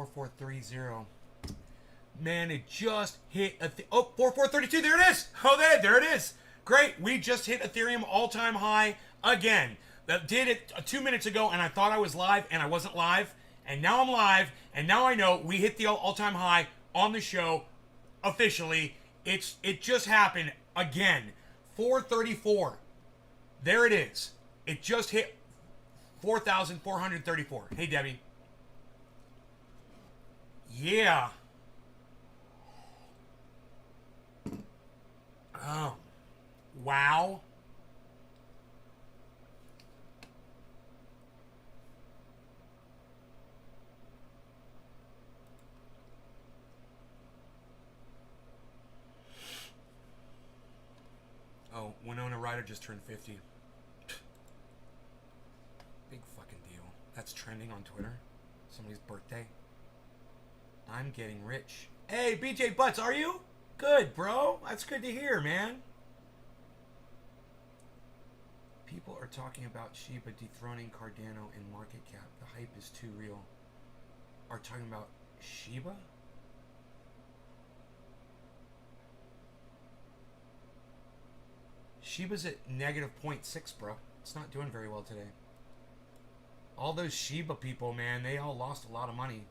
4430. Man, it just hit 4432. There it is. Oh, there it is. Great. We just hit Ethereum all-time high again. That did it 2 minutes ago, and I thought I was live, and I wasn't live. And now I'm live, and now I know we hit the all-time high on the show officially. It just happened again. 434. There it is. It just hit 4,434. Hey, Debbie. Yeah. Oh. Wow. Oh, Winona Ryder just turned 50. Big fucking deal. That's trending on Twitter. Somebody's birthday. I'm getting rich. Hey, BJ Butts, are you? Good, bro. That's good to hear, man. People are talking about Shiba dethroning Cardano in market cap. The hype is too real. Are talking about Shiba? Shiba's at negative 0.6, bro. It's not doing very well today. All those Shiba people, man, they all lost a lot of money.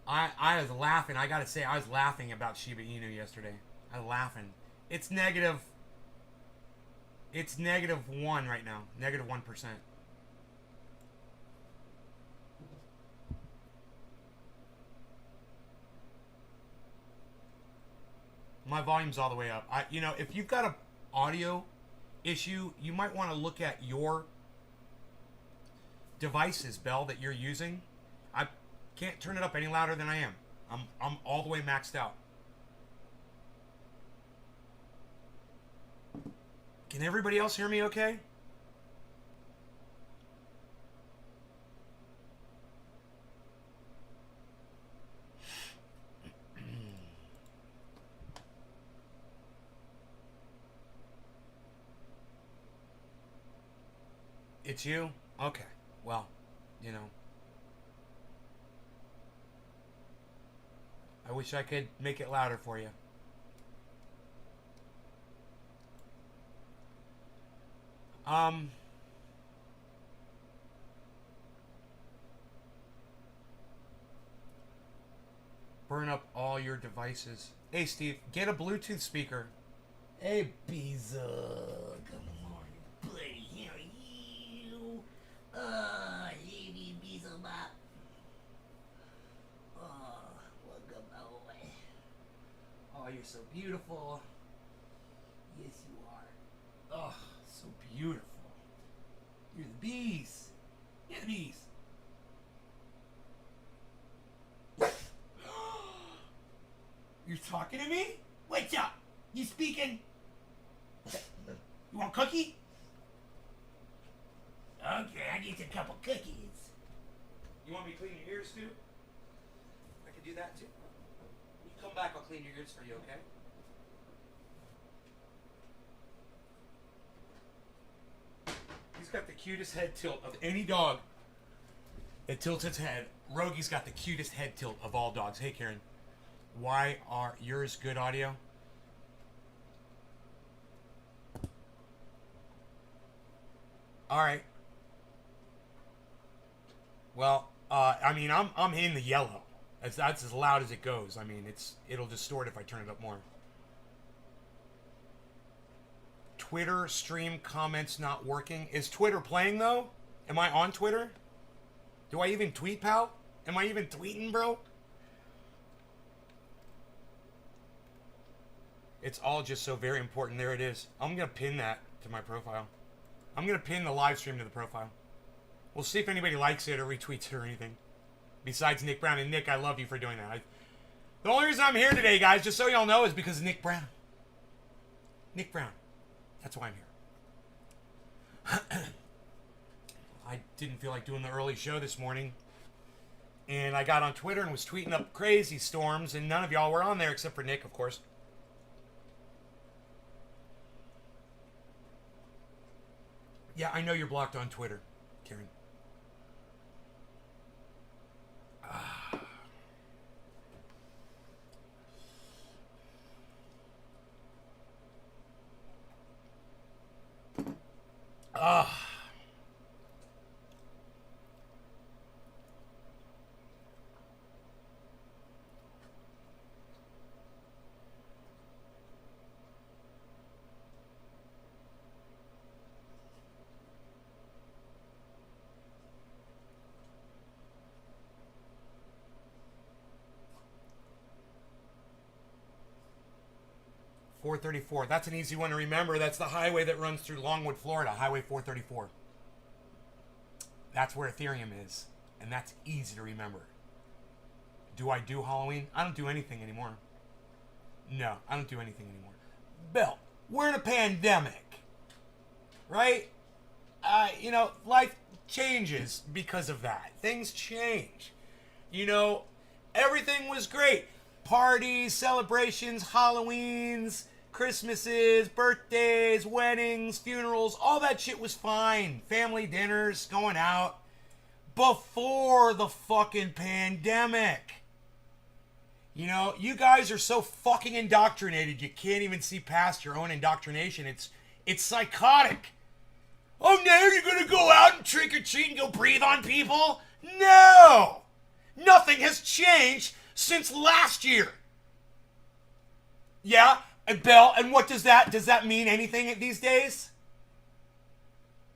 I was laughing. I gotta say, I was laughing about Shiba Inu yesterday. I was laughing. It's negative 1 right now. Negative 1%. My volume's all the way up. If you've got a audio issue, you might want to look at your devices, Bell, that you're using. I can't turn it up any louder than I am. I'm all the way maxed out. Can everybody else hear me okay? It's you? Okay. Well, I wish I could make it louder for you. Burn up all your devices. Hey, Steve, get a Bluetooth speaker. Hey, Bezo. Come on, buddy. How are you? Hey, Bezo Bop. Welcome, boy. Oh, you're so beautiful. Yes, you are. Oh, so beautiful. You're the bees. You're the bees. You're talking to me? What's up? You speaking? You want a cookie? Okay, I need a couple cookies. You want me to clean your ears too? I can do that too. You come back, I'll clean your ears for you, okay? He's got the cutest head tilt of any dog that tilts its head. Rogi's got the cutest head tilt of all dogs. Hey, Karen. Why are yours good audio? All right. Well, I'm in the yellow. That's as loud as it goes. I mean, it'll distort if I turn it up more. Twitter stream comments not working. Is Twitter playing though? Am I on Twitter? Do I even tweet, pal? Am I even tweeting, bro? It's all just so very important. There it is. I'm going to pin that to my profile. I'm going to pin the live stream to the profile. We'll see if anybody likes it or retweets it or anything. Besides Nick Brown. And Nick, I love you for doing that. The only reason I'm here today, guys, just so y'all know, is because of Nick Brown. Nick Brown. That's why I'm here. I didn't feel like doing the early show this morning. And I got on Twitter and was tweeting up crazy storms. And none of y'all were on there except for Nick, of course. Yeah, I know you're blocked on Twitter, Karen. Ah. 434. That's an easy one to remember. That's the highway that runs through Longwood, Florida. Highway 434. That's where Ethereum is. And that's easy to remember. Do I do Halloween? I don't do anything anymore. No, I don't do anything anymore. Bill, we're in a pandemic. Right? Life changes because of that. Things change. Everything was great. Parties, celebrations, Halloweens, Christmases, birthdays, weddings, funerals, all that shit was fine. Family dinners, going out. Before the fucking pandemic. You guys are so fucking indoctrinated you can't even see past your own indoctrination. It's psychotic. Oh, now you're gonna go out and trick or treat and go breathe on people? No! Nothing has changed since last year. Yeah, and Bill, and what does that mean anything these days?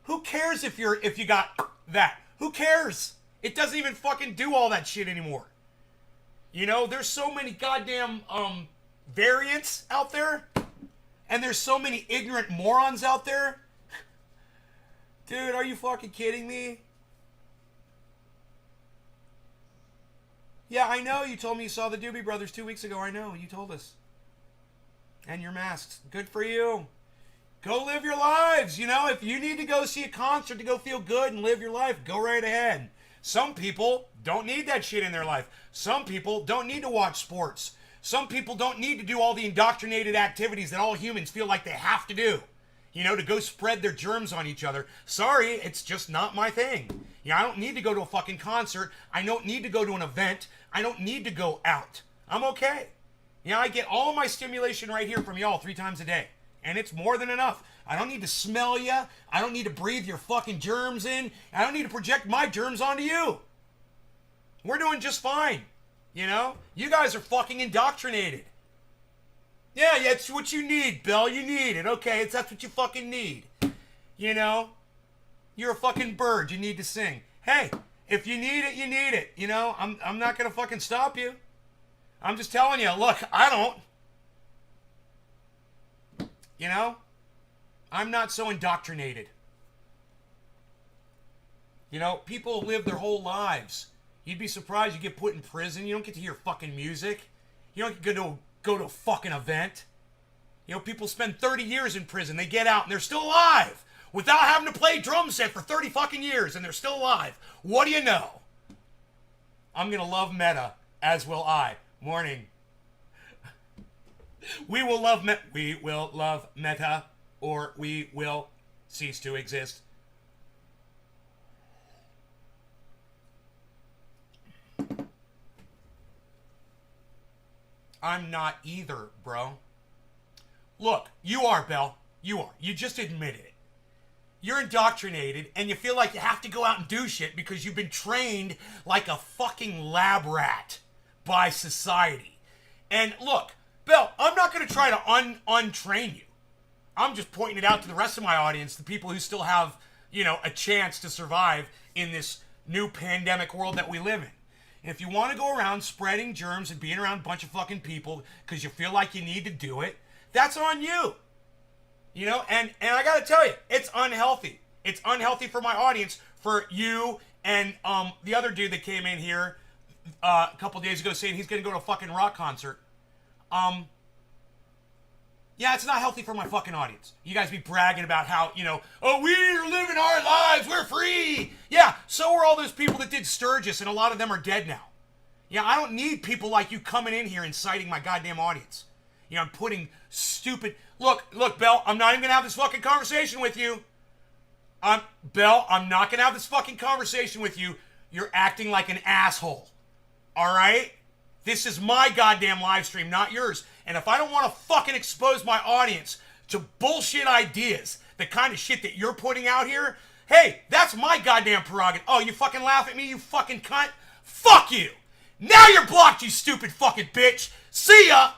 Who cares if you got that? Who cares? It doesn't even fucking do all that shit anymore. There's so many goddamn variants out there, and there's so many ignorant morons out there. Dude, are you fucking kidding me? Yeah, I know. You told me you saw the Doobie Brothers 2 weeks ago. I know. You told us. And your masks. Good for you. Go live your lives. If you need to go see a concert to go feel good and live your life, go right ahead. Some people don't need that shit in their life. Some people don't need to watch sports. Some people don't need to do all the indoctrinated activities that all humans feel like they have to do. To go spread their germs on each other. Sorry, it's just not my thing. I don't need to go to a fucking concert. I don't need to go to an event. I don't need to go out. I'm okay. I get all of my stimulation right here from y'all 3 times a day. And it's more than enough. I don't need to smell you. I don't need to breathe your fucking germs in. I don't need to project my germs onto you. We're doing just fine. You guys are fucking indoctrinated. Yeah, it's what you need, Bill. You need it. Okay, that's what you fucking need. You're a fucking bird. You need to sing. Hey, if you need it, you need it. I'm not going to fucking stop you. I'm just telling you, look, I don't. I'm not so indoctrinated. People live their whole lives. You'd be surprised you get put in prison. You don't get to hear fucking music. You don't get to go to a fucking event. People spend 30 years in prison. They get out and they're still alive without having to play drum set for 30 fucking years, and they're still alive. What do you know? I'm going to love Meta, as will I. Morning. We will love Meta, or we will cease to exist. I'm not either, bro. Look, you are, Bell. You are. You just admitted it. You're indoctrinated, and you feel like you have to go out and do shit because you've been trained like a fucking lab rat by society. And look, Bell, I'm not going to try to untrain you. I'm just pointing it out to the rest of my audience, the people who still have, a chance to survive in this new pandemic world that we live in. And if you want to go around spreading germs and being around a bunch of fucking people because you feel like you need to do it, that's on you. And I got to tell you, it's unhealthy. It's unhealthy for my audience, for you and the other dude that came in here a couple days ago saying he's going to go to a fucking rock concert. Yeah, it's not healthy for my fucking audience. You guys be bragging about how, we're living our lives, we're free. Yeah, so are all those people that did Sturgis, and a lot of them are dead now. Yeah, I don't need people like you coming in here inciting my goddamn audience. I'm putting stupid... Look, Bell, I'm not even going to have this fucking conversation with you. Bell, I'm not gonna have this fucking conversation with you. You're acting like an asshole. All right? This is my goddamn live stream, not yours. And if I don't want to fucking expose my audience to bullshit ideas, the kind of shit that you're putting out here, hey, that's my goddamn prerogative. Oh, you fucking laugh at me, you fucking cunt? Fuck you! Now you're blocked, you stupid fucking bitch! See ya!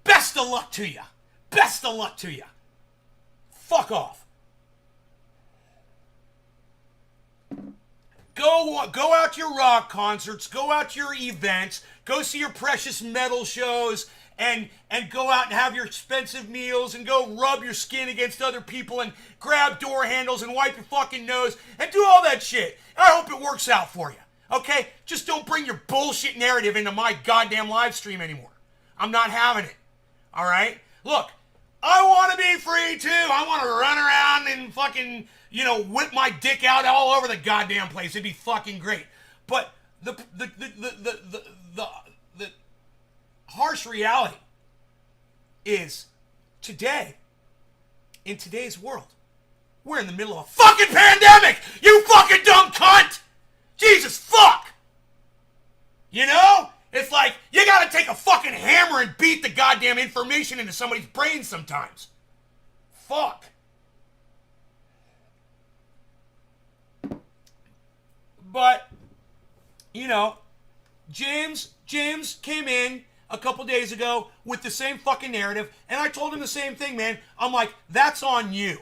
Best of luck to ya! Best of luck to ya! Fuck off. Go out to your rock concerts, go out to your events, go see your precious metal shows, and go out and have your expensive meals, and go rub your skin against other people, and grab door handles, and wipe your fucking nose, and do all that shit. And I hope it works out for you, okay? Just don't bring your bullshit narrative into my goddamn live stream anymore. I'm not having it, all right? Look, I want to be free, too. I want to run around and fucking, whip my dick out all over the goddamn place. It'd be fucking great. But the harsh reality is today, in today's world, we're in the middle of a fucking pandemic! You fucking dumb cunt! Jesus fuck! It's like, you gotta take a fucking hammer and beat the goddamn information into somebody's brain sometimes. Fuck. But, James came in a couple days ago with the same fucking narrative, and I told him the same thing, man. I'm like, that's on you.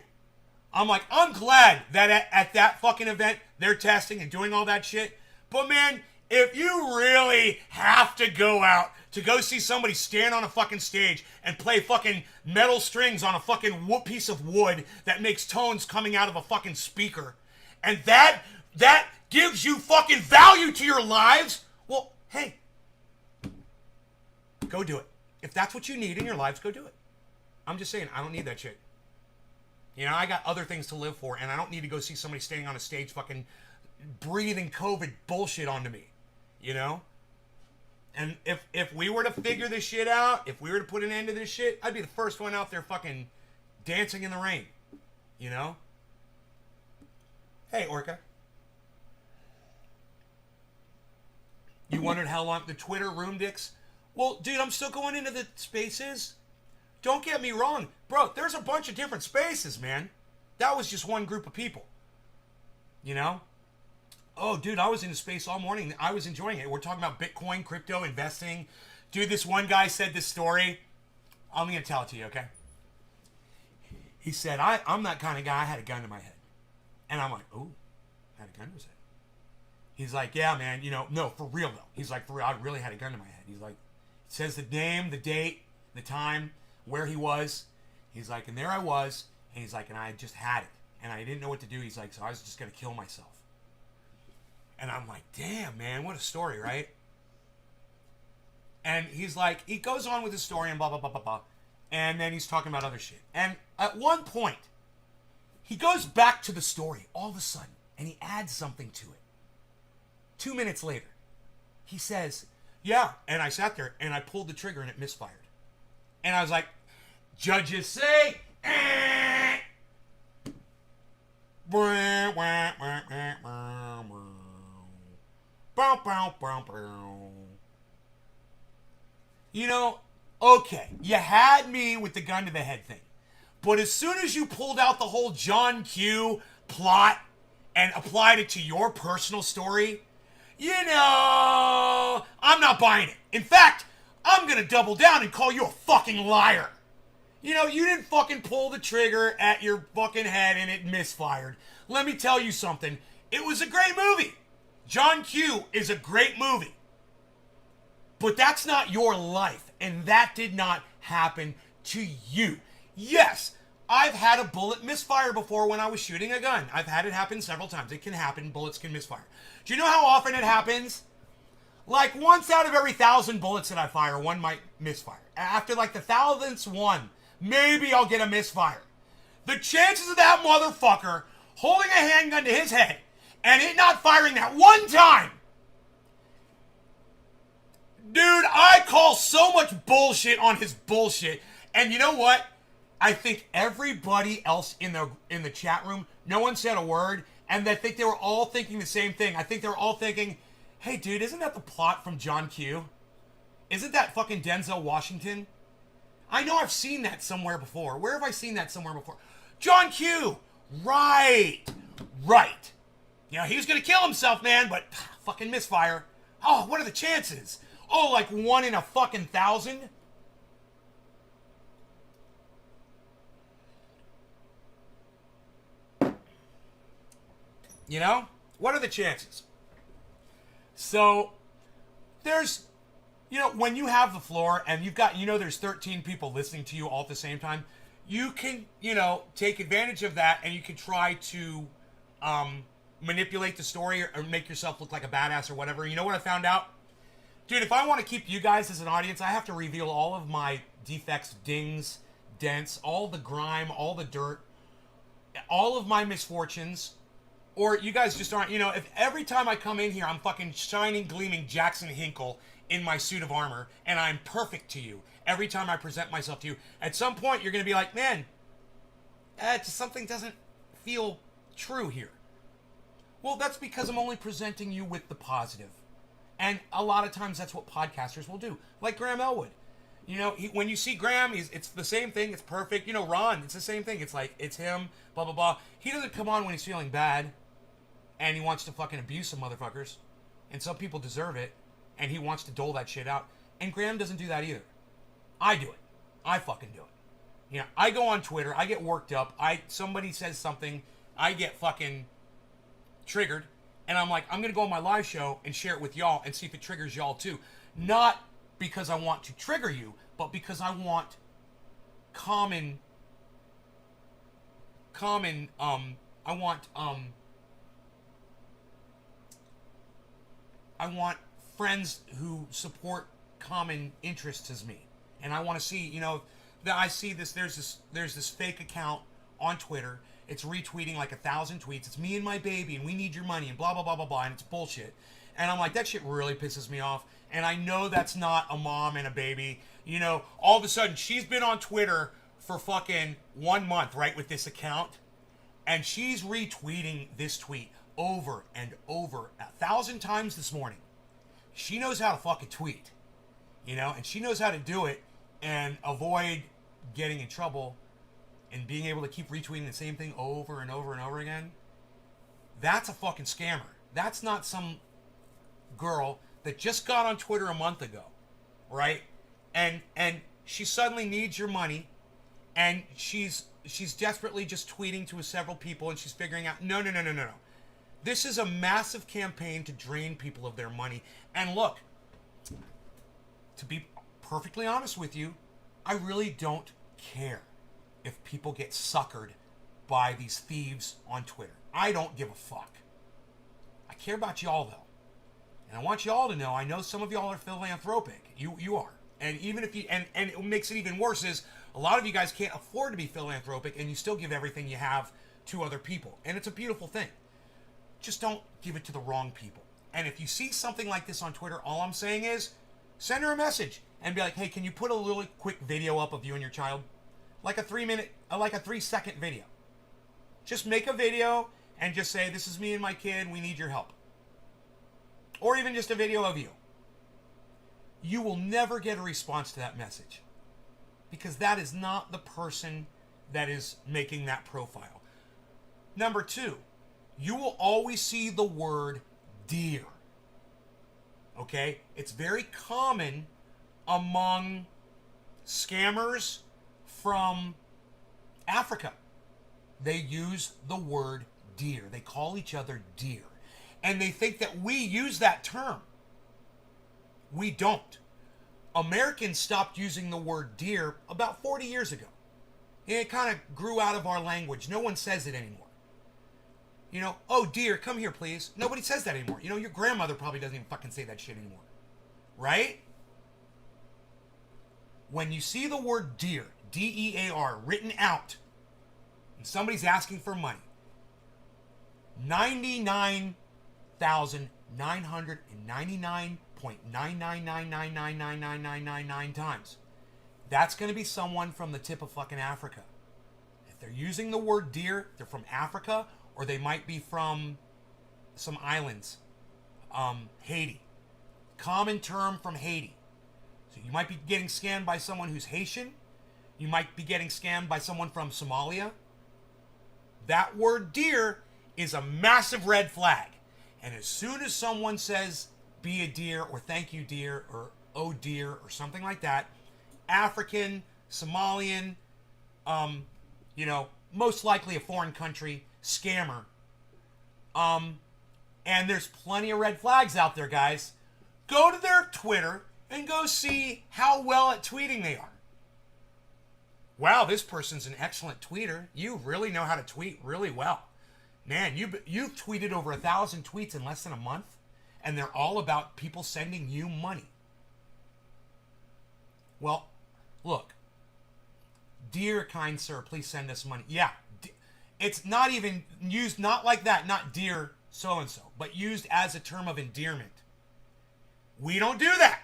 I'm like, I'm glad that at that fucking event, they're testing and doing all that shit. But, man, if you really have to go out to go see somebody stand on a fucking stage and play fucking metal strings on a fucking piece of wood that makes tones coming out of a fucking speaker, and that gives you fucking value to your lives, well, hey, go do it. If that's what you need in your lives, go do it. I'm just saying, I don't need that shit. I got other things to live for, and I don't need to go see somebody standing on a stage fucking breathing COVID bullshit onto me. And if we were to figure this shit out, if we were to put an end to this shit, I'd be the first one out there fucking dancing in the rain. Hey, Orca. You wondered how long the Twitter room dicks? Well, dude, I'm still going into the spaces. Don't get me wrong. Bro, there's a bunch of different spaces, man. That was just one group of people. Oh, dude, I was in a space all morning. I was enjoying it. We're talking about Bitcoin, crypto, investing. Dude, this one guy said this story. I'm going to tell it to you, okay? He said, I'm that kind of guy. I had a gun to my head. And I'm like, ooh, had a gun to his head. He's like, yeah, man, no, for real, though. He's like, for real, I really had a gun to my head. He's like, it says the name, the date, the time, where he was. He's like, and there I was. And he's like, and I just had it. And I didn't know what to do. He's like, so I was just going to kill myself. And I'm like, damn, man, what a story, right? And he's like, he goes on with his story and blah, blah, blah, blah, blah. And then he's talking about other shit. And at one point, he goes back to the story all of a sudden, and he adds something to it. 2 minutes later, he says, yeah, and I sat there, and I pulled the trigger, and it misfired. And I was like, judges say, eh. Okay, you had me with the gun to the head thing. But as soon as you pulled out the whole John Q plot and applied it to your personal story, I'm not buying it. In fact, I'm going to double down and call you a fucking liar. You didn't fucking pull the trigger at your fucking head and it misfired. Let me tell you something. It was a great movie. John Q is a great movie. But that's not your life. And that did not happen to you. Yes, I've had a bullet misfire before when I was shooting a gun. I've had it happen several times. It can happen. Bullets can misfire. Do you know how often it happens? Like once out of every 1,000 bullets that I fire, one might misfire. After like the 1,000th one, maybe I'll get a misfire. The chances of that motherfucker holding a handgun to his head and it not firing that one time. Dude, I call so much bullshit on his bullshit. And you know what? I think everybody else in the chat room No one said a word, and I think they were all thinking the same thing. I think they were all thinking, hey, dude, isn't that the plot from John Q? Isn't that fucking Denzel Washington? I know I've seen that somewhere before. Where have I seen that somewhere before? John Q! Right! Right. You know, he was gonna kill himself, man, but fucking misfire. Oh, what are the chances? Oh, like 1 in a fucking 1,000? You know? What are the chances? So, there's, you know, when you have the floor and you've got, you know, there's 13 people listening to you all at the same time, you can, you know, take advantage of that and you can try to manipulate the story or make yourself look like a badass or whatever. You know what I found out? Dude, if I want to keep you guys as an audience, I have to reveal all of my defects, dings, dents, all the grime, all the dirt, all of my misfortunes. Or you guys just aren't, you know, if every time I come in here, I'm fucking shining, gleaming Jackson Hinkle in my suit of armor, and I'm perfect to you every time I present myself to you, at some point you're going to be like, man, something doesn't feel true here. Well, that's because I'm only presenting you with the positive. And a lot of times that's what podcasters will do. Like Graham Elwood. You know, when you see Graham, it's the same thing. It's perfect. You know, Ron, it's the same thing. It's like, it's him, blah, blah, blah. He doesn't come on when he's feeling bad and he wants to fucking abuse some motherfuckers. And some people deserve it. And he wants to dole that shit out. And Graham doesn't do that either. I do it. I fucking do it. You know, I go on Twitter. I get worked up. Somebody says something. I get fucking triggered. And I'm like, I'm going to go on my live show and share it with y'all and see if it triggers y'all too. Not because I want to trigger you, but because I want I want friends who support common interests as me. And I want to see, you know, that I see this, there's this fake account on Twitter. It's retweeting like 1,000 tweets. It's me and my baby, and we need your money, and blah, blah, blah, blah, blah, and it's bullshit. And I'm like, that shit really pisses me off. And I know that's not a mom and a baby. You know, all of a sudden, she's been on Twitter for fucking 1 month, right, with this account. And she's retweeting this tweet over and over 1,000 times this morning. She knows how to fucking tweet. You know, and she knows how to do it and avoid getting in trouble and being able to keep retweeting the same thing over and over and over again. That's a fucking scammer. That's not some girl that just got on Twitter a month ago, right? And she suddenly needs your money, and she's desperately just tweeting to several people, and she's figuring out, no. This is a massive campaign to drain people of their money. And look, to be perfectly honest with you, I really don't care if people get suckered by these thieves on Twitter. I don't give a fuck. I care about y'all, though. And I want y'all to know, I know some of y'all are philanthropic. You are. And even if you, and it makes it even worse is, a lot of you guys can't afford to be philanthropic, and you still give everything you have to other people. And it's a beautiful thing. Just don't give it to the wrong people. And if you see something like this on Twitter, all I'm saying is, send her a message and be like, hey, can you put a little quick video up of you and your child? Like a 3-second video. Just make a video and just say, this is me and my kid, we need your help. Or even just a video of you. You will never get a response to that message. Because that is not the person that is making that profile. Number 2, you will always see the word dear. Okay? It's very common among scammers from Africa. They use the word dear. They call each other dear. And they think that we use that term. We don't. Americans stopped using the word dear about 40 years ago. It kind of grew out of our language. No one says it anymore. You know, oh dear, come here please. Nobody says that anymore. You know, your grandmother probably doesn't even fucking say that shit anymore. Right? When you see the word dear, D-E-A-R, written out, and somebody's asking for money, 99,999.999999999 times, that's going to be someone from the tip of fucking Africa. If they're using the word dear, they're from Africa or they might be from some islands. Haiti. Common term from Haiti. So you might be getting scammed by someone who's Haitian. You might be getting scammed by someone from Somalia. That word deer is a massive red flag. And as soon as someone says, be a deer, or thank you dear, or oh dear, or something like that, African, Somalian, most likely a foreign country scammer. And there's plenty of red flags out there, guys. Go to their Twitter and go see how well at tweeting they are. Wow, this person's an excellent tweeter. You really know how to tweet really well. Man, you've tweeted over 1,000 tweets in less than a month, and they're all about people sending you money. Well, look. Dear kind sir, please send us money. Yeah, it's not even used, not like that, not dear so-and-so, but used as a term of endearment. We don't do that.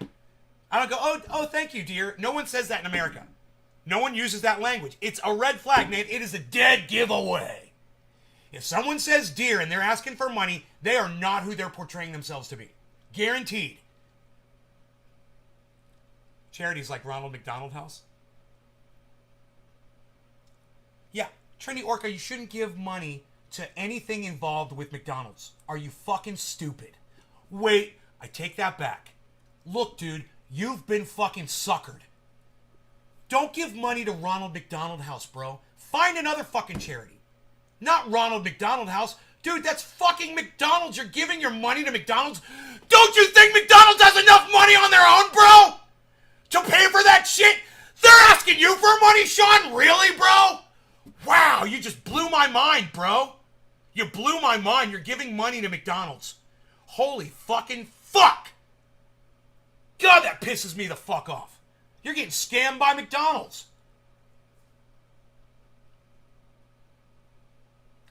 I don't go, oh, thank you, dear. No one says that in America. No one uses that language. It's a red flag, man. It is a dead giveaway. If someone says dear and they're asking for money, they are not who they're portraying themselves to be. Guaranteed. Charities like Ronald McDonald House. Yeah, Trinity Orca, you shouldn't give money to anything involved with McDonald's. Are you fucking stupid? Wait, I take that back. Look, dude, you've been fucking suckered. Don't give money to Ronald McDonald House, bro. Find another fucking charity. Not Ronald McDonald House. Dude, that's fucking McDonald's. You're giving your money to McDonald's. Don't you think McDonald's has enough money on their own, bro? To pay for that shit? They're asking you for money, Sean? Really, bro? Wow, you just blew my mind, bro. You blew my mind. You're giving money to McDonald's. Holy fucking fuck. God, that pisses me the fuck off. You're getting scammed by McDonald's.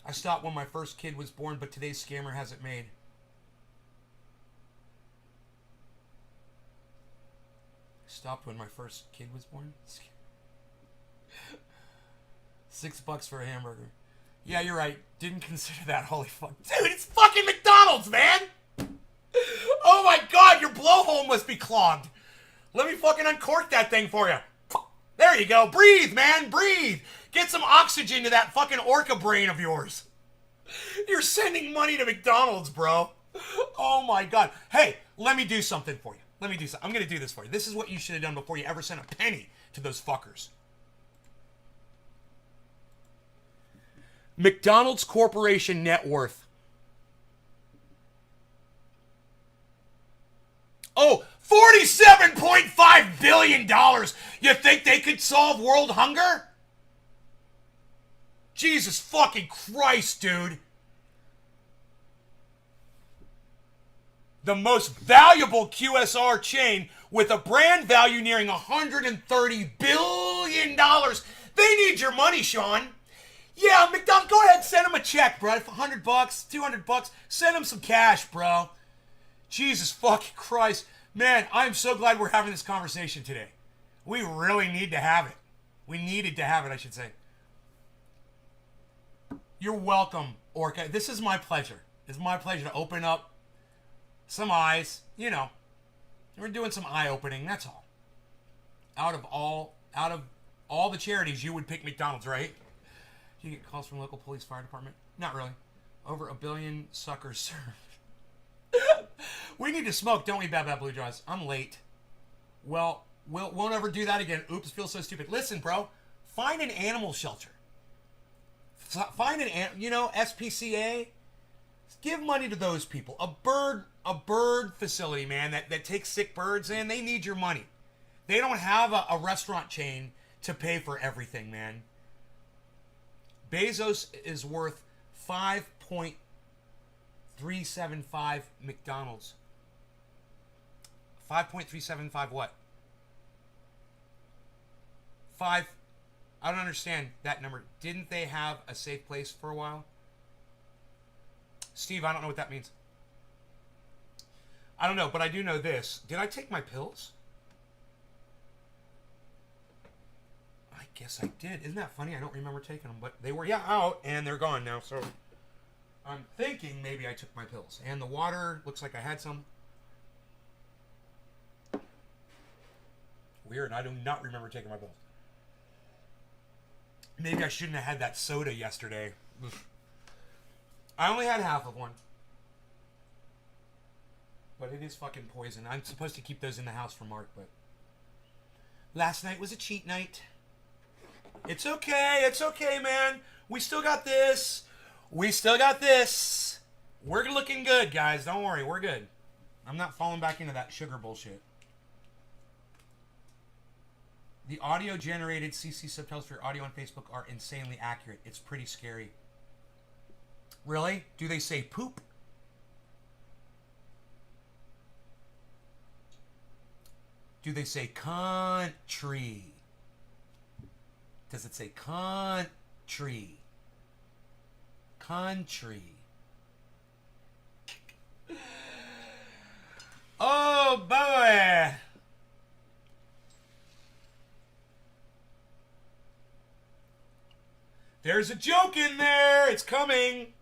I stopped when my first kid was born, but today's scammer has it made. Stopped when my first kid was born? $6 for a hamburger. Yeah, you're right. Didn't consider that. Holy fuck. Dude, it's fucking McDonald's, man! Oh my god, your blowhole must be clogged. Let me fucking uncork that thing for you. There you go. Breathe, man. Breathe. Get some oxygen to that fucking orca brain of yours. You're sending money to McDonald's, bro. Oh my god. Hey, let me do something for you. Let me do something. I'm going to do this for you. This is what you should have done before you ever sent a penny to those fuckers. McDonald's Corporation net worth. Oh, $47.5 billion. You think they could solve world hunger? Jesus fucking Christ, dude. The most valuable QSR chain with a brand value nearing $130 billion. They need your money, Sean. Yeah, McDonald's, go ahead and send them a check, bro. $100, $200. Send them some cash, bro. Jesus fucking Christ. Man, I'm so glad we're having this conversation today. We really need to have it. We needed to have it, I should say. You're welcome, Orca. This is my pleasure. It's my pleasure to open up some eyes. You know, we're doing some eye-opening, that's all. Out of all the charities, you would pick McDonald's, right? You get calls from local police, fire department? Not really. Over 1 billion suckers served. We need to smoke, don't we, Bad Bad Blue Jaws? I'm late. Well, we'll never do that again. Oops, feel so stupid. Listen, bro. Find an animal shelter. Find SPCA. Give money to those people. A bird facility, man, that takes sick birds in. They need your money. They don't have a restaurant chain to pay for everything, man. Bezos is worth 5.375 McDonald's. 5.375 what? 5. I don't understand that number. Didn't they have a safe place for a while? Steve, I don't know what that means. I don't know, but I do know this. Did I take my pills? I guess I did. Isn't that funny? I don't remember taking them, but they were, out, and they're gone now, so I'm thinking maybe I took my pills. And the water looks like I had some. Weird. I do not remember taking my pills. Maybe I shouldn't have had that soda yesterday. I only had half of one. But it is fucking poison. I'm supposed to keep those in the house for Mark, but... Last night was a cheat night. It's okay. It's okay, man. We still got this. We still got this. We're looking good, guys. Don't worry. We're good. I'm not falling back into that sugar bullshit. The audio-generated CC subtitles for your audio on Facebook are insanely accurate. It's pretty scary. Really? Do they say poop? Do they say country? Does it say country? Country. Oh, boy. There's a joke in there. It's coming.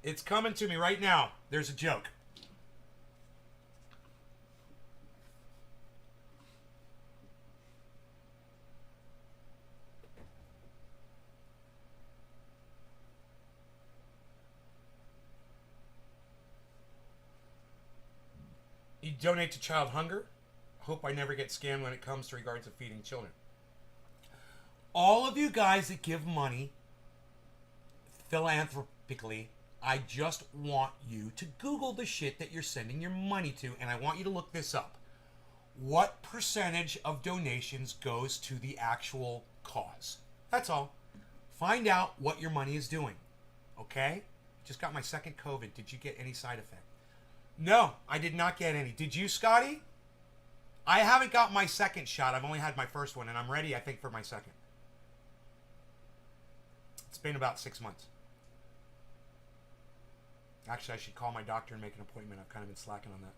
It's coming to me right now. There's a joke. You donate to child hunger. Hope I never get scammed when it comes to regards to feeding children. All of you guys that give money philanthropically, I just want you to Google the shit that you're sending your money to, and I want you to look this up. What percentage of donations goes to the actual cause? That's all. Find out what your money is doing. Okay? Just got my second COVID. Did you get any side effect? No, I did not get any. Did you, Scotty? I haven't got my second shot. I've only had my first one, and I'm ready, I think, for my second. It's been about 6 months. Actually, I should call my doctor and make an appointment. I've kind of been slacking on that.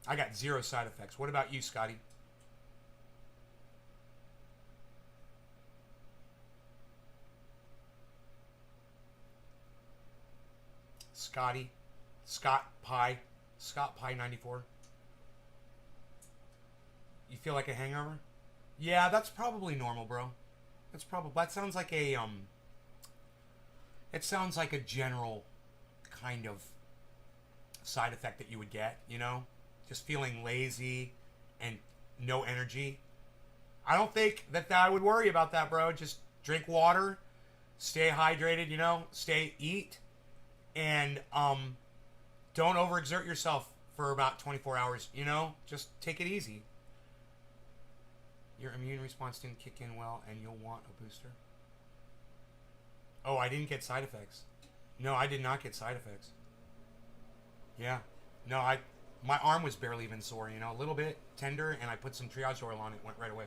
I got 0 side effects. What about you, Scotty? Scotty. Scott Pie 94. You feel like a hangover? Yeah, that's probably normal, bro. That sounds like a it sounds like a general kind of side effect that you would get, you know? Just feeling lazy and no energy. I don't think that I would worry about that, bro. Just drink water, stay hydrated, you know, eat, and don't overexert yourself for about 24 hours, you know? Just take it easy. Your immune response didn't kick in well, and you'll want a booster. Oh, I didn't get side effects. No, I did not get side effects. Yeah. No, my arm was barely even sore, you know, a little bit tender, and I put some triage oil on it, went right away.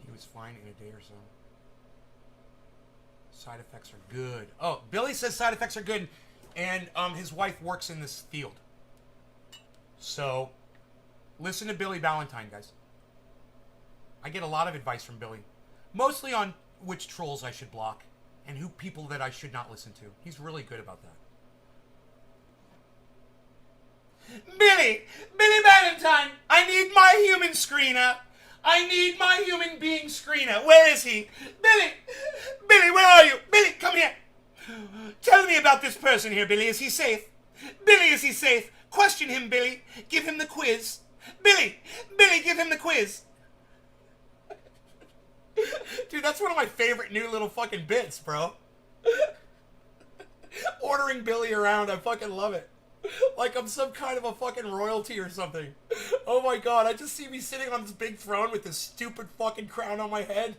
He was fine in a day or so. Side effects are good. Oh, Billy says side effects are good, and his wife works in this field. So, listen to Billy Ballantyne, guys. I get a lot of advice from Billy. Mostly on which trolls I should block and who people that I should not listen to. He's really good about that. Billy Ballantyne, I need my human screener. I need my human being screener. Where is he? Billy, where are you? Billy, come here. Tell me about this person here, Billy. Is he safe? Billy, is he safe? Question him, Billy. Give him the quiz. Billy, give him the quiz. Dude, that's one of my favorite new little fucking bits, bro. Ordering Billy around, I fucking love it. Like I'm some kind of a fucking royalty or something. Oh my god, I just see me sitting on this big throne with this stupid fucking crown on my head.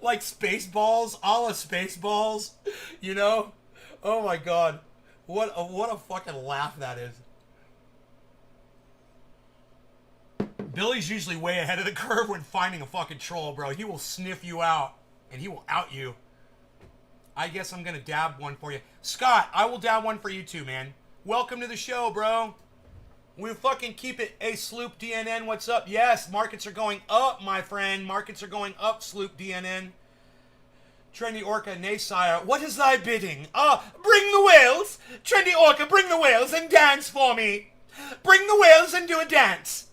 Like Spaceballs, a la Spaceballs, you know? Oh my god. What a fucking laugh that is. Billy's usually way ahead of the curve when finding a fucking troll, bro. He will sniff you out, and he will out you. I guess I'm gonna dab one for you. Scott, I will dab one for you too, man. Welcome to the show, bro. We fucking keep it. Hey, Sloop DNN, what's up? Yes, markets are going up, my friend. Markets are going up, Sloop DNN. Trendy Orca, Naysire, what is thy bidding? Bring the whales! Trendy Orca, bring the whales and dance for me! Bring the whales and do a dance!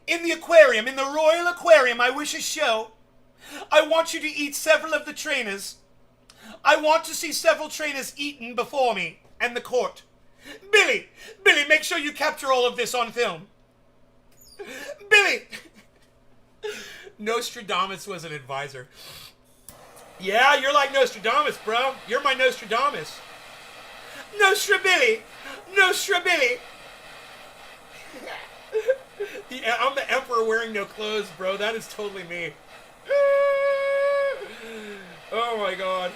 In the aquarium, in the Royal Aquarium, I wish a show. I want you to eat several of the trainers. I want to see several trainers eaten before me and the court. Billy, make sure you capture all of this on film. Billy! Nostradamus was an advisor. Yeah, you're like Nostradamus, bro. You're my Nostradamus. Nostrabilly! Nostrabilly! I'm the emperor wearing no clothes, bro. That is totally me. Oh my god.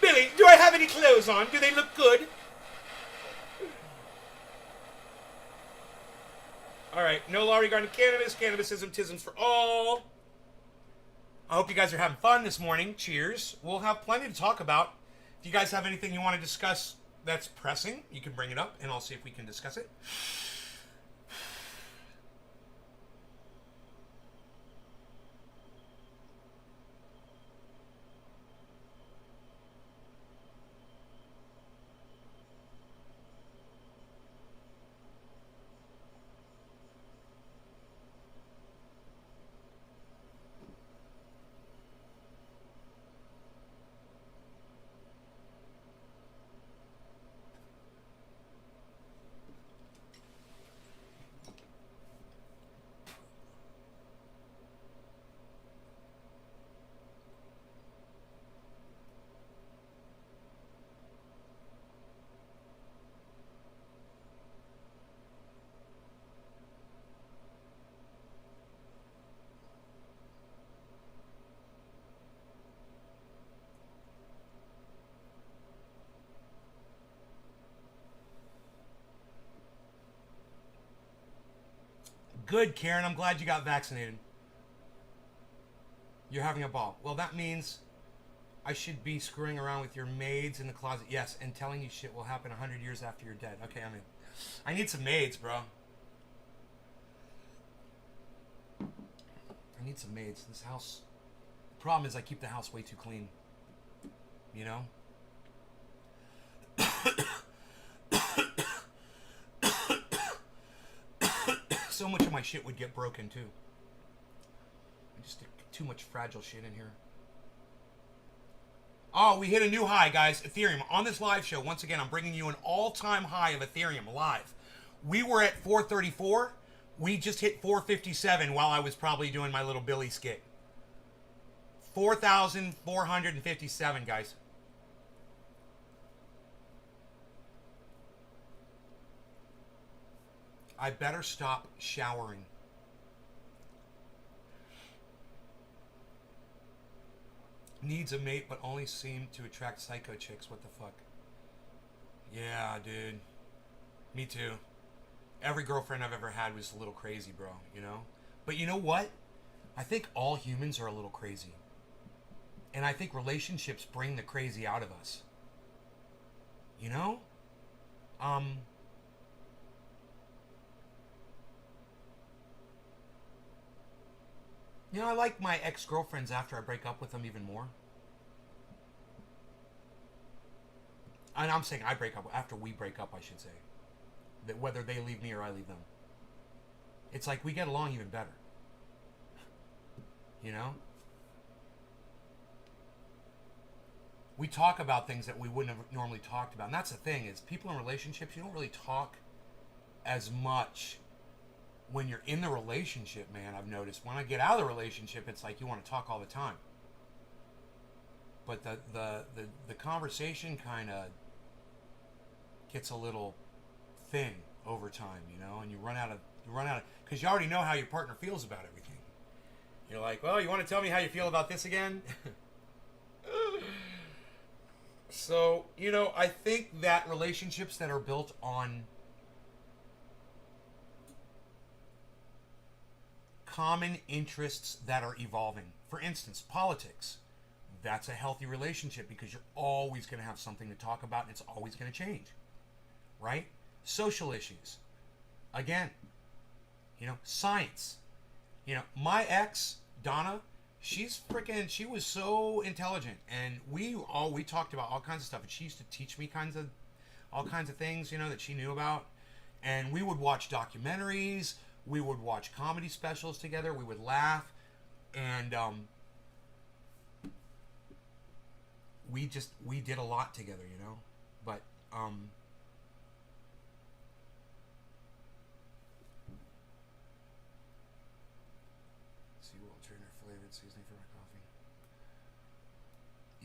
Billy, do I have any clothes on? Do they look good? Alright, no law regarding cannabis. Cannabisism, tisms for all. I hope you guys are having fun this morning. Cheers. We'll have plenty to talk about. If you guys have anything you want to discuss that's pressing, you can bring it up, and I'll see if we can discuss it. Good, Karen. I'm glad you got vaccinated. You're having a ball. Well, that means I should be screwing around with your maids in the closet. Yes, and telling you shit will happen 100 years after you're dead. Okay, I'm in. I need some maids, bro. I need some maids. This house... The problem is I keep the house way too clean. You know? So much of my shit would get broken, too. I just stick too much fragile shit in here. Oh, we hit a new high, guys. Ethereum. On this live show, once again, I'm bringing you an all-time high of Ethereum live. We were at 434. We just hit 457 while I was probably doing my little Billy skit. 4,457, guys. I better stop showering. Needs a mate, but only seem to attract psycho chicks. What the fuck? Yeah, dude. Me too. Every girlfriend I've ever had was a little crazy, bro, you know? But you know what? I think all humans are a little crazy. And I think relationships bring the crazy out of us. You know? You know, I like my ex-girlfriends after I break up with them even more. And I'm saying I break up, after we break up, I should say. That whether they leave me or I leave them. It's like we get along even better. You know? We talk about things that we wouldn't have normally talked about. And that's the thing, is people in relationships, you don't really talk as much when you're in the relationship, man. I've noticed when I get out of the relationship, it's like you want to talk all the time. But the conversation kind of gets a little thin over time, you know, and you run out of because you already know how your partner feels about everything. You're like, well, you want to tell me how you feel about this again? So, you know, I think that relationships that are built on common interests that are evolving. For instance, politics. That's a healthy relationship because you're always going to have something to talk about and it's always going to change. Right? Social issues. Again, you know, science. You know, my ex, Donna, she was so intelligent, and we talked about all kinds of stuff, and she used to teach me all kinds of things, you know, that she knew about. And we would watch documentaries, we would watch comedy specials together, we would laugh, and we did a lot together, you know. But seaworld trainer flavored seasoning for my coffee.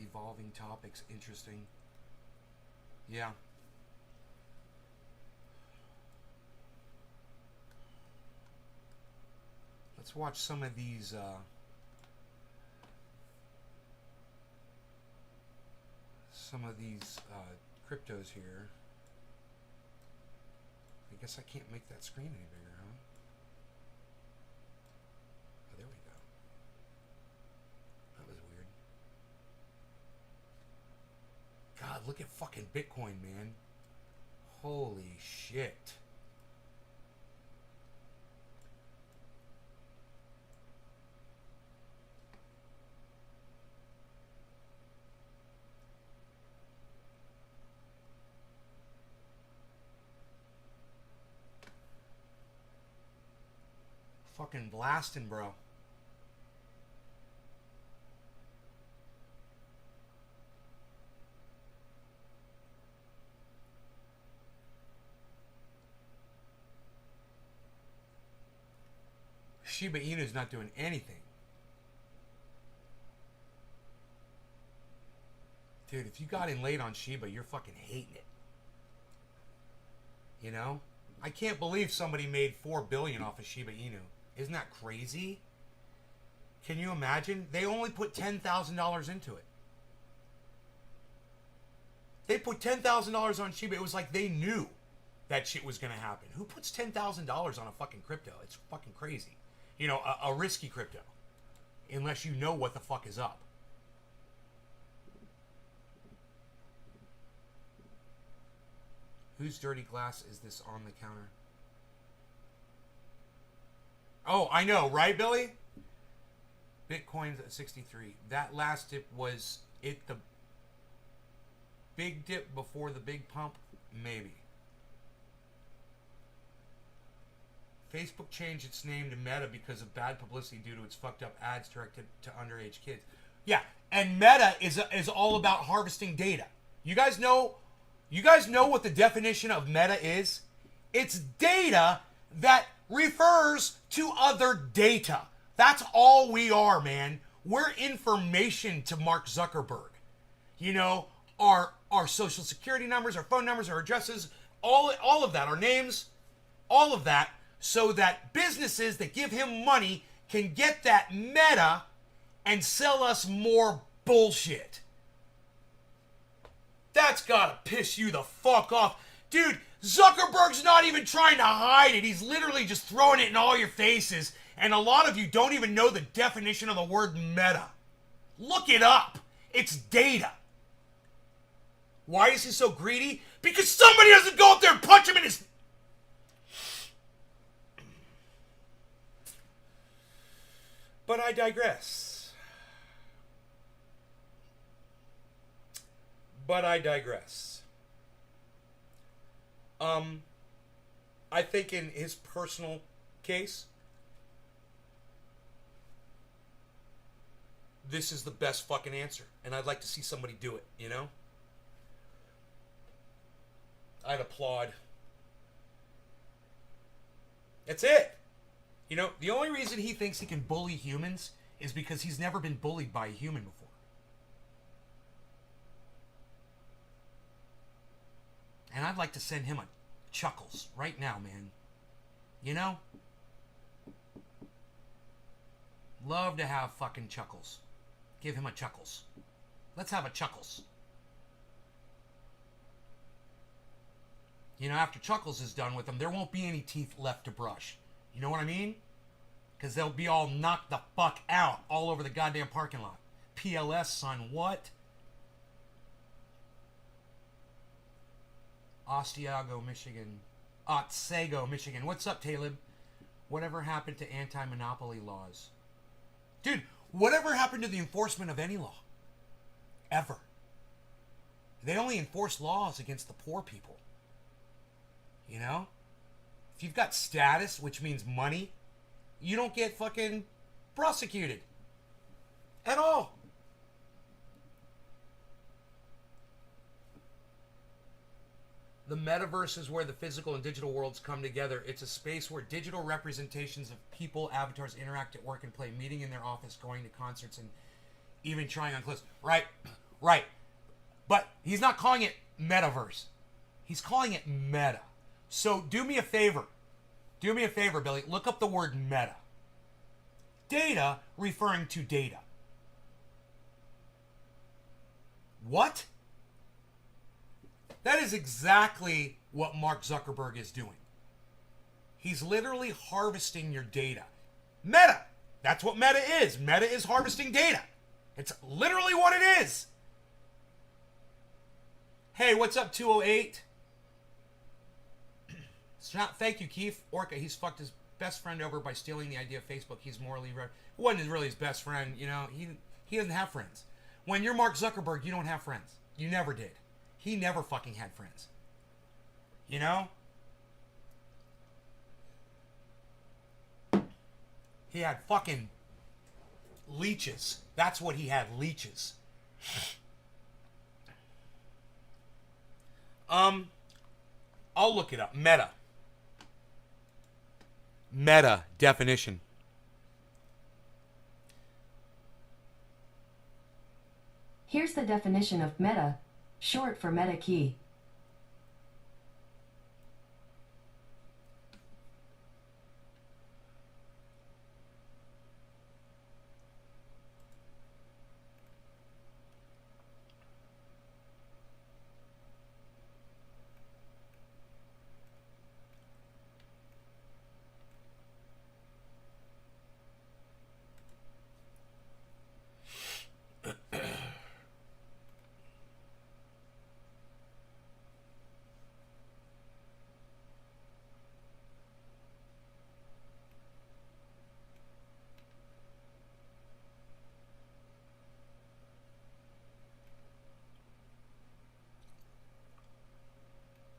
Evolving topics, interesting. Yeah. Let's watch some of these cryptos here. I guess I can't make that screen any bigger, huh? Oh, there we go. That was weird. God, look at fucking Bitcoin, man. Holy shit. Fucking blasting, bro. Shiba Inu's not doing anything. Dude, if you got in late on Shiba, you're fucking hating it. You know? I can't believe somebody made $4 billion off of Shiba Inu. Isn't that crazy? Can you imagine? They only put $10,000 into it. They put $10,000 on Shiba. It was like they knew that shit was going to happen. Who puts $10,000 on a fucking crypto? It's fucking crazy. You know, a risky crypto. Unless you know what the fuck is up. Whose dirty glass is this on the counter? Oh, I know, right, Billy? Bitcoin's at 63. That last dip was it the big dip before the big pump? Maybe. Facebook changed its name to Meta because of bad publicity due to its fucked up ads directed to underage kids. Yeah, and Meta is all about harvesting data. You guys know what the definition of Meta is? It's data that refers to other data. That's all we are, man. We're information to Mark Zuckerberg. You know, our social security numbers, our phone numbers, our addresses, all of that, our names, all of that, so that businesses that give him money can get that meta and sell us more bullshit. That's gotta piss you the fuck off. Dude, Zuckerberg's not even trying to hide it. He's literally just throwing it in all your faces. And a lot of you don't even know the definition of the word meta. Look it up. It's data. Why is he so greedy? Because somebody doesn't go up there and punch him in his... But I digress. I think in his personal case, this is the best fucking answer. And I'd like to see somebody do it, you know? I'd applaud. That's it. You know, the only reason he thinks he can bully humans is because he's never been bullied by a human before. And I'd like to send him a chuckles right now, man. You know? Love to have fucking chuckles. Give him a chuckles. Let's have a chuckles. You know, after Chuckles is done with him, there won't be any teeth left to brush. You know what I mean? Because they'll be all knocked the fuck out all over the goddamn parking lot. PLS, son, what? Ostiago, Michigan. Otsego, Michigan. What's up, Talib? Whatever happened to anti-monopoly laws? Dude, whatever happened to the enforcement of any law? Ever. They only enforce laws against the poor people. You know? If you've got status, which means money, you don't get fucking prosecuted. At all. The metaverse is where the physical and digital worlds come together. It's a space where digital representations of people, avatars, interact at work and play, meeting in their office, going to concerts, and even trying on clothes. Right, right. But he's not calling it metaverse. He's calling it meta. So do me a favor. Do me a favor, Billy. Look up the word meta. Data referring to data. What? That is exactly what Mark Zuckerberg is doing. He's literally harvesting your data. Meta. That's what meta is. Meta is harvesting data. It's literally what it is. Hey, what's up, 208? Thank you, Keith. Orca, he's fucked his best friend over by stealing the idea of Facebook. He's morally right. It wasn't really his best friend. You know, he doesn't have friends. When you're Mark Zuckerberg, you don't have friends. You never did. He never fucking had friends. You know? He had fucking leeches. That's what he had, leeches. I'll look it up. Meta. Meta definition. Here's the definition of meta, short for meta key.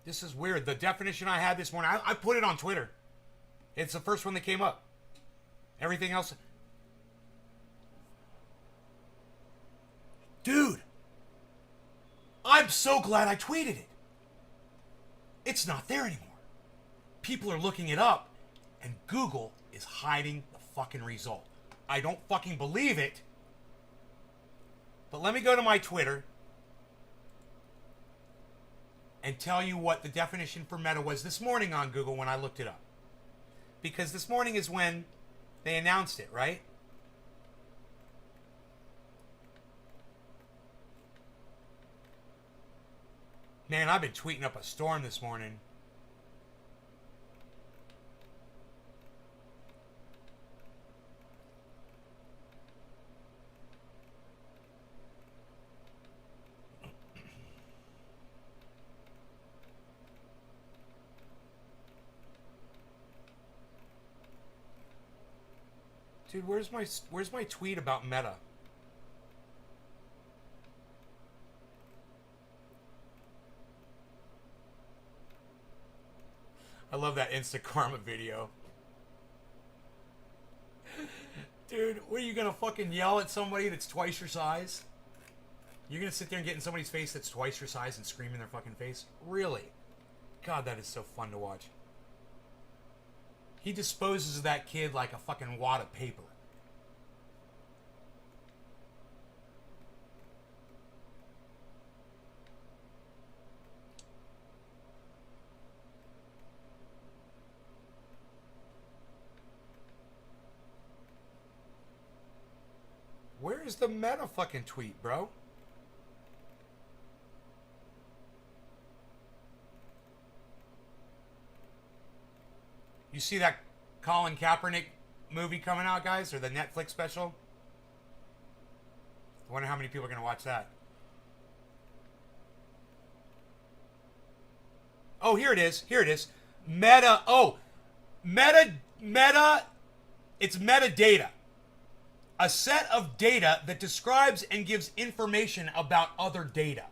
This is weird. The definition I had this morning, I put it on Twitter. It's the first one that came up. Everything else... Dude! I'm so glad I tweeted it. It's not there anymore. People are looking it up, and Google is hiding the fucking result. I don't fucking believe it. But let me go to my Twitter and tell you what the definition for meta was this morning on Google when I looked it up. Because this morning is when they announced it, right? Man, I've been tweeting up a storm this morning. Dude, where's my tweet about Meta? I love that Instant Karma video. Dude, what are you gonna fucking yell at somebody that's twice your size? You're gonna sit there and get in somebody's face that's twice your size and scream in their fucking face? Really? God, that is so fun to watch. He disposes of that kid like a fucking wad of paper. Where is the Meta fucking tweet, bro? You see that Colin Kaepernick movie coming out, guys? Or the Netflix special? I wonder how many people are going to watch that. Oh, here it is. Here it is. Meta. Oh, meta. It's metadata. A set of data that describes and gives information about other data.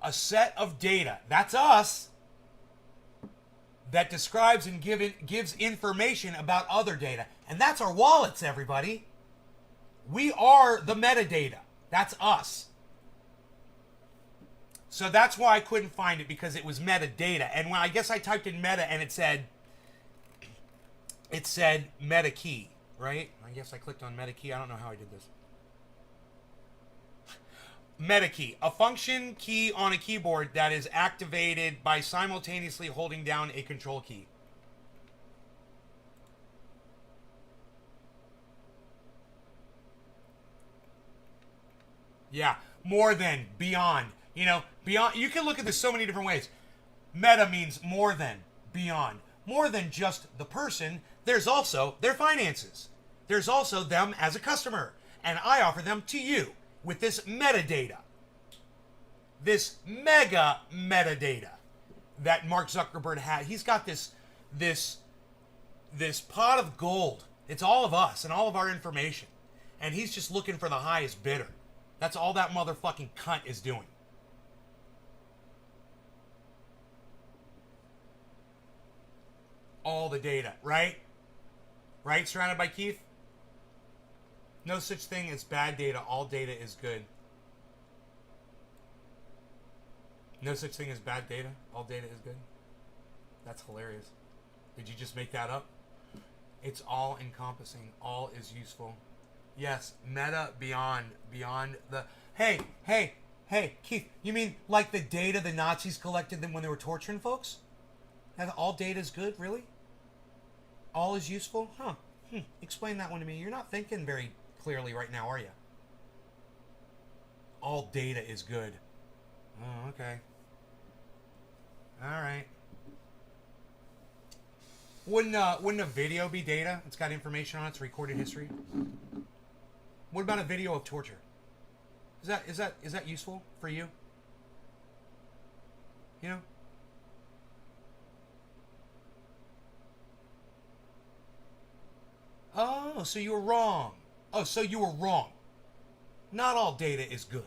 A set of data. That's us. That describes and gives information about other data. And that's our wallets, everybody. We are the metadata. That's us. So that's why I couldn't find it, because it was metadata. And when I guess I typed in meta and it said meta key, right? I guess I clicked on meta key. I don't know how I did this. Meta key, a function key on a keyboard that is activated by simultaneously holding down a control key. Yeah, more than, beyond. You know, beyond. You can look at this so many different ways. Meta means more than, beyond. More than just the person, there's also their finances. There's also them as a customer. And I offer them to you with this metadata. This mega metadata that Mark Zuckerberg had. He's got this pot of gold. It's all of us and all of our information. And he's just looking for the highest bidder. That's all that motherfucking cunt is doing. All the data, right? Right, Surrounded by Keith? No such thing as bad data. All data is good. No such thing as bad data. All data is good. That's hilarious. Did you just make that up? It's all encompassing. All is useful. Yes, meta, beyond the... Hey, Keith, you mean like the data the Nazis collected them when they were torturing folks? That all data is good, really? All is useful? Huh. Explain that one to me. You're not thinking very clearly right now, are you? All data is good. Oh, okay. Alright. Wouldn't a video be data? It's got information on it. It's recorded history. What about a video of torture? Is that useful for you? You know? Oh, so you were wrong. Oh, so you were wrong. Not all data is good.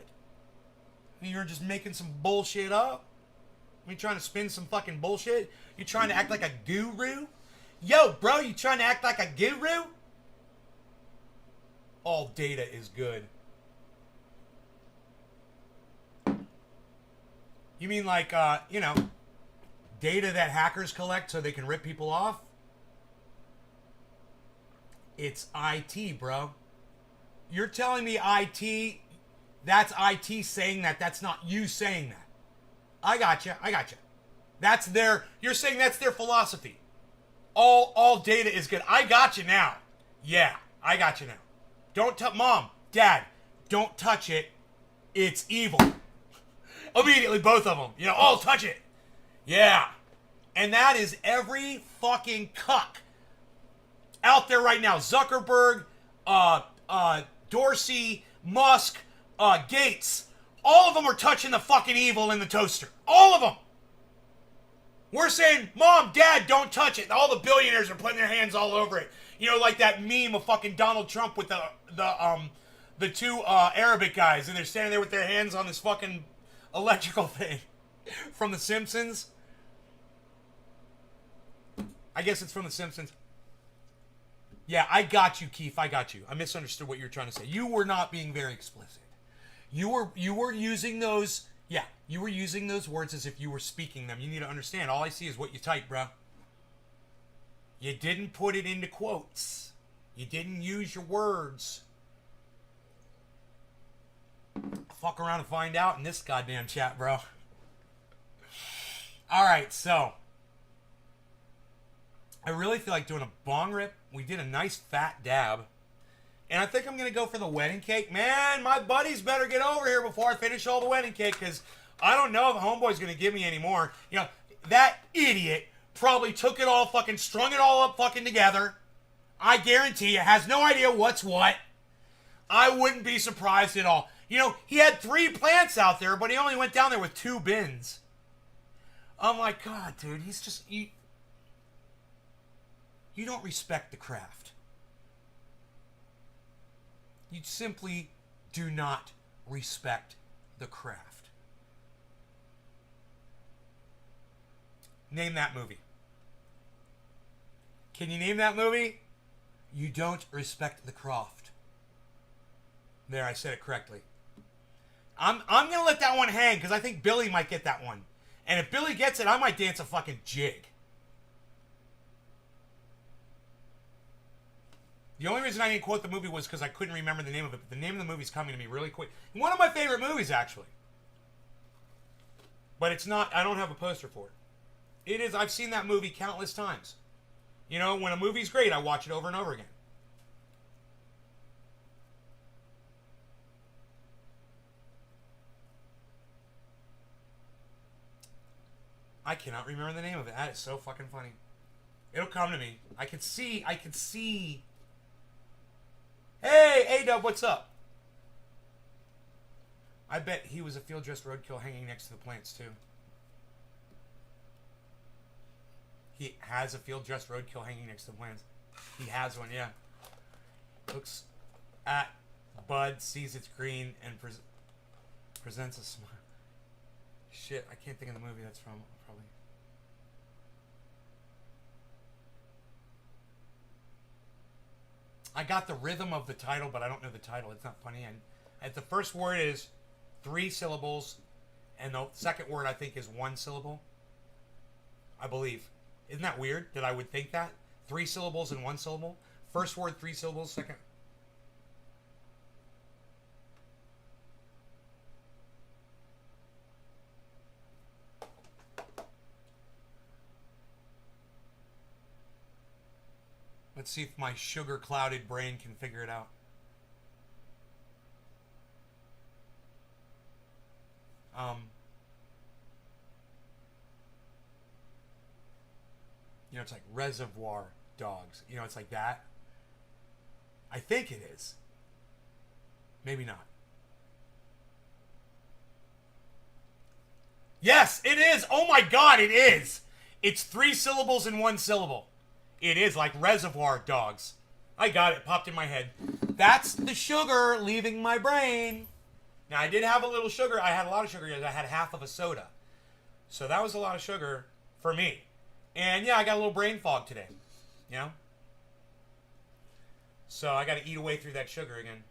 You're just making some bullshit up? You trying to spin some fucking bullshit? You trying to act like a guru? Yo, bro, you trying to act like a guru? All data is good. You mean like, data that hackers collect so they can rip people off? It's IT, bro. You're telling me IT, that's IT saying that. That's not you saying that. I gotcha. That's you're saying that's their philosophy. All data is good. I got you now. Yeah, I got you now. Don't touch, Mom, Dad, don't touch it. It's evil. Immediately, both of them. Oh, touch it. Yeah. And that is every fucking cuck out there right now. Zuckerberg, Dorsey, Musk, Gates. All of them are touching the fucking evil in the toaster. All of them. We're saying, Mom, Dad, don't touch it. All the billionaires are putting their hands all over it. Like that meme of fucking Donald Trump with the two Arabic guys, and they're standing there with their hands on this fucking electrical thing from The Simpsons. I guess it's from The Simpsons. Yeah, I got you, Keith. I got you. I misunderstood what you were trying to say. You were not being very explicit. You were using those. Yeah, you were using those words as if you were speaking them. You need to understand. All I see is what you type, bro. You didn't put it into quotes. You didn't use your words. Fuck around and find out in this goddamn chat, bro. Alright, so. I really feel like doing a bong rip. We did a nice fat dab. And I think I'm going to go for the wedding cake. Man, my buddies better get over here before I finish all the wedding cake, because I don't know if Homeboy's going to give me any more. That idiot probably took it all, fucking strung it all up fucking together, I guarantee you has no idea what's what. I wouldn't be surprised at all. You know, he had 3 plants out there, but he only went down there with 2 bins. I'm like, God, dude, he's just... You don't respect the craft. You simply do not respect the craft. Name that movie. Can you name that movie? You don't respect the craft. There, I said it correctly. I'm going to let that one hang because I think Billy might get that one. And if Billy gets it, I might dance a fucking jig. The only reason I didn't quote the movie was because I couldn't remember the name of it. But the name of the movie's coming to me really quick. One of my favorite movies, actually. But it's not, I don't have a poster for it. It is, I've seen that movie countless times. You know, when a movie's great, I watch it over and over again. I cannot remember the name of it. That is so fucking funny. It'll come to me. I can see. Hey, A-Dub, what's up? I bet he was a field-dressed roadkill hanging next to the plants, too. He has a field-dressed roadkill hanging next to the plants. He has one, yeah. Looks at Bud, sees it's green, and presents a smile. Shit, I can't think of the movie that's from, probably. I got the rhythm of the title, but I don't know the title. It's not funny. And the first word is 3 syllables, and the second word, I think, is 1 syllable. I believe. Isn't that weird that I would think that? 3 syllables and 1 syllable? First word, 3 syllables, second... Let's see if my sugar-clouded brain can figure it out. You know, it's like Reservoir Dogs. You know, it's like that. I think it is. Maybe not. Yes, it is. Oh my God, it is. It's 3 syllables and 1 syllable. It is like Reservoir Dogs. I got it. Popped in my head. That's the sugar leaving my brain. Now, I did have a little sugar. I had a lot of sugar. I had half of a soda. So that was a lot of sugar for me. And yeah, I got a little brain fog today. You know? So I got to eat away through that sugar again.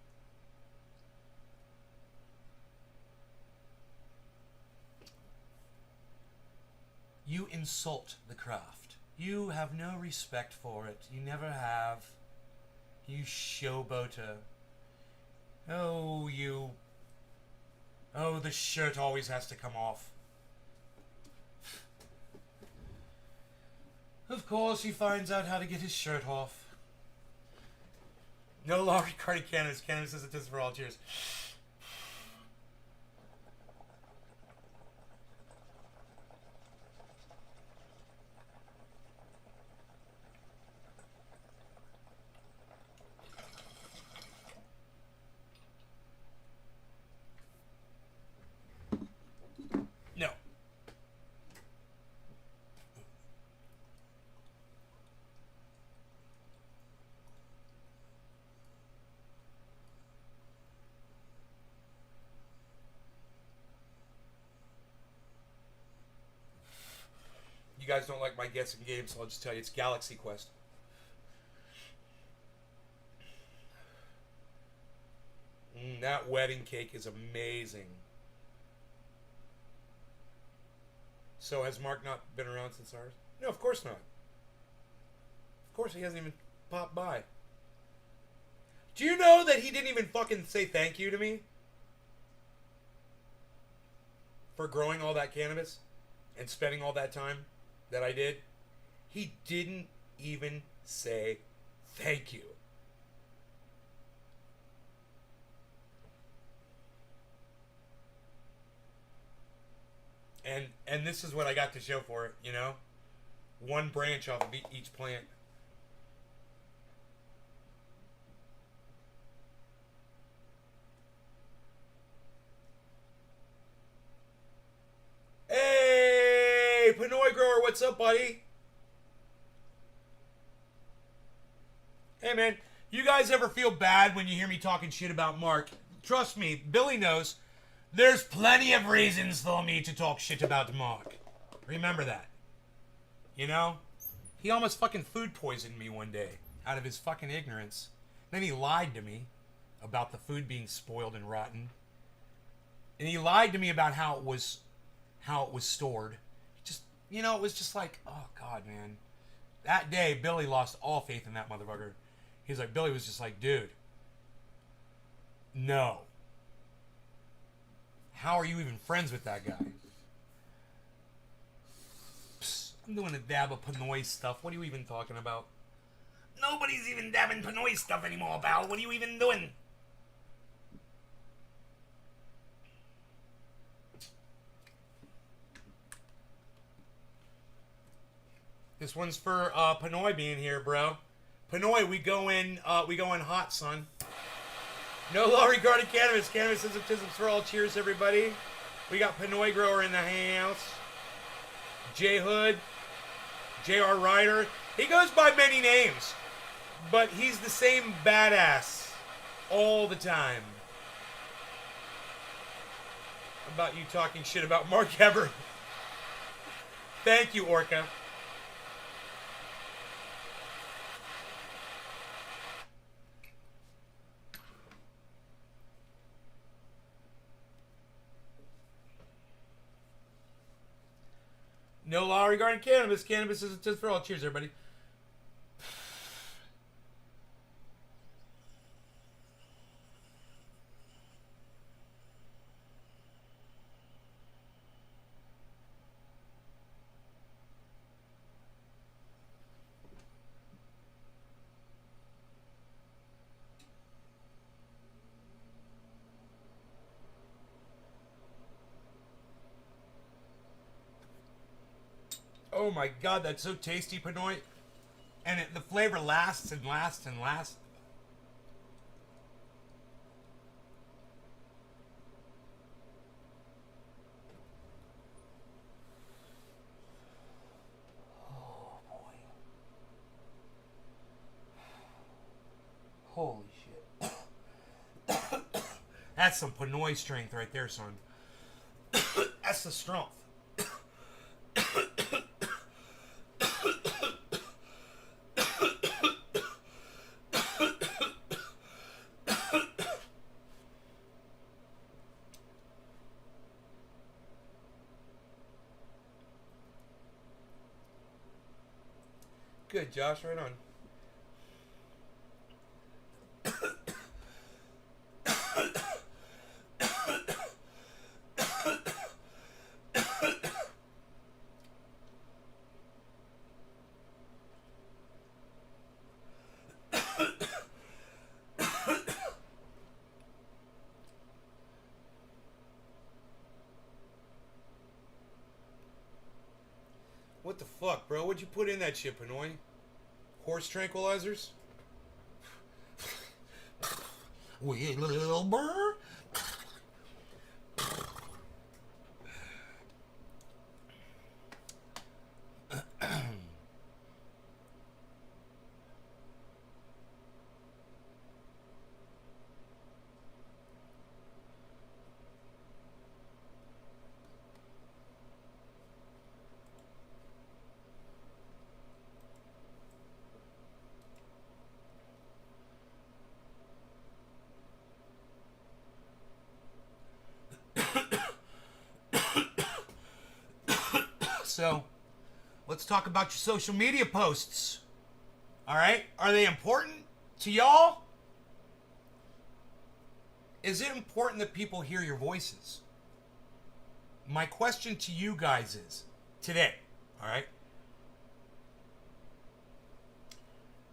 You insult the craft. You have no respect for it. You never have. You showboater. Oh, you... Oh, the shirt always has to come off. Of course, he finds out how to get his shirt off. No longer regarding cannabis. Cannabis is a test for all. Cheers. No. You guys don't like my guessing game, so I'll just tell you it's Galaxy Quest. That wedding cake is amazing. So has Mark not been around since ours? No, of course not. Of course he hasn't even popped by. Do you know that he didn't even fucking say thank you to me? For growing all that cannabis and spending all that time that I did? He didn't even say thank you. And this is what I got to show for it, you know? 1 branch off of each plant. what's up, buddy? Hey, man, you guys ever feel bad when you hear me talking shit about Mark? Trust me, Billy knows. There's plenty of reasons for me to talk shit about Mark. Remember that. You know? He almost fucking food poisoned me one day out of his fucking ignorance. Then he lied to me about the food being spoiled and rotten. And he lied to me about how it was stored. Just, you know, it was just like, oh God, man. That day, Billy lost all faith in that motherfucker. He's like, Billy was just like, dude, no. How are you even friends with that guy? Psst, I'm doing a dab of Pinoy stuff. What are you even talking about? Nobody's even dabbing Pinoy stuff anymore, pal. What are you even doing? This one's for Pinoy being here, bro. Pinoy, we go in hot, son. No law regarding cannabis. Cannabis is for all. Cheers, everybody. We got Pinoy grower in the house. J Hood, J.R. Ryder. He goes by many names, but he's the same badass all the time. About you talking shit about Mark Ever. Thank you, Orca. No law regarding cannabis. Cannabis is just for all. Cheers, everybody. Oh my God, that's so tasty, Pinoy. And the flavor lasts and lasts and lasts. Oh boy. Holy shit. That's some Pinoy strength right there, son. That's the strength. Good, Josh. Right on. What the fuck, bro? What'd you put in that shit, Pinoy? Horse tranquilizers? Wilbur? So, let's talk about your social media posts. Alright? Are they important to y'all? Is it important that people hear your voices? My question to you guys is, today, alright?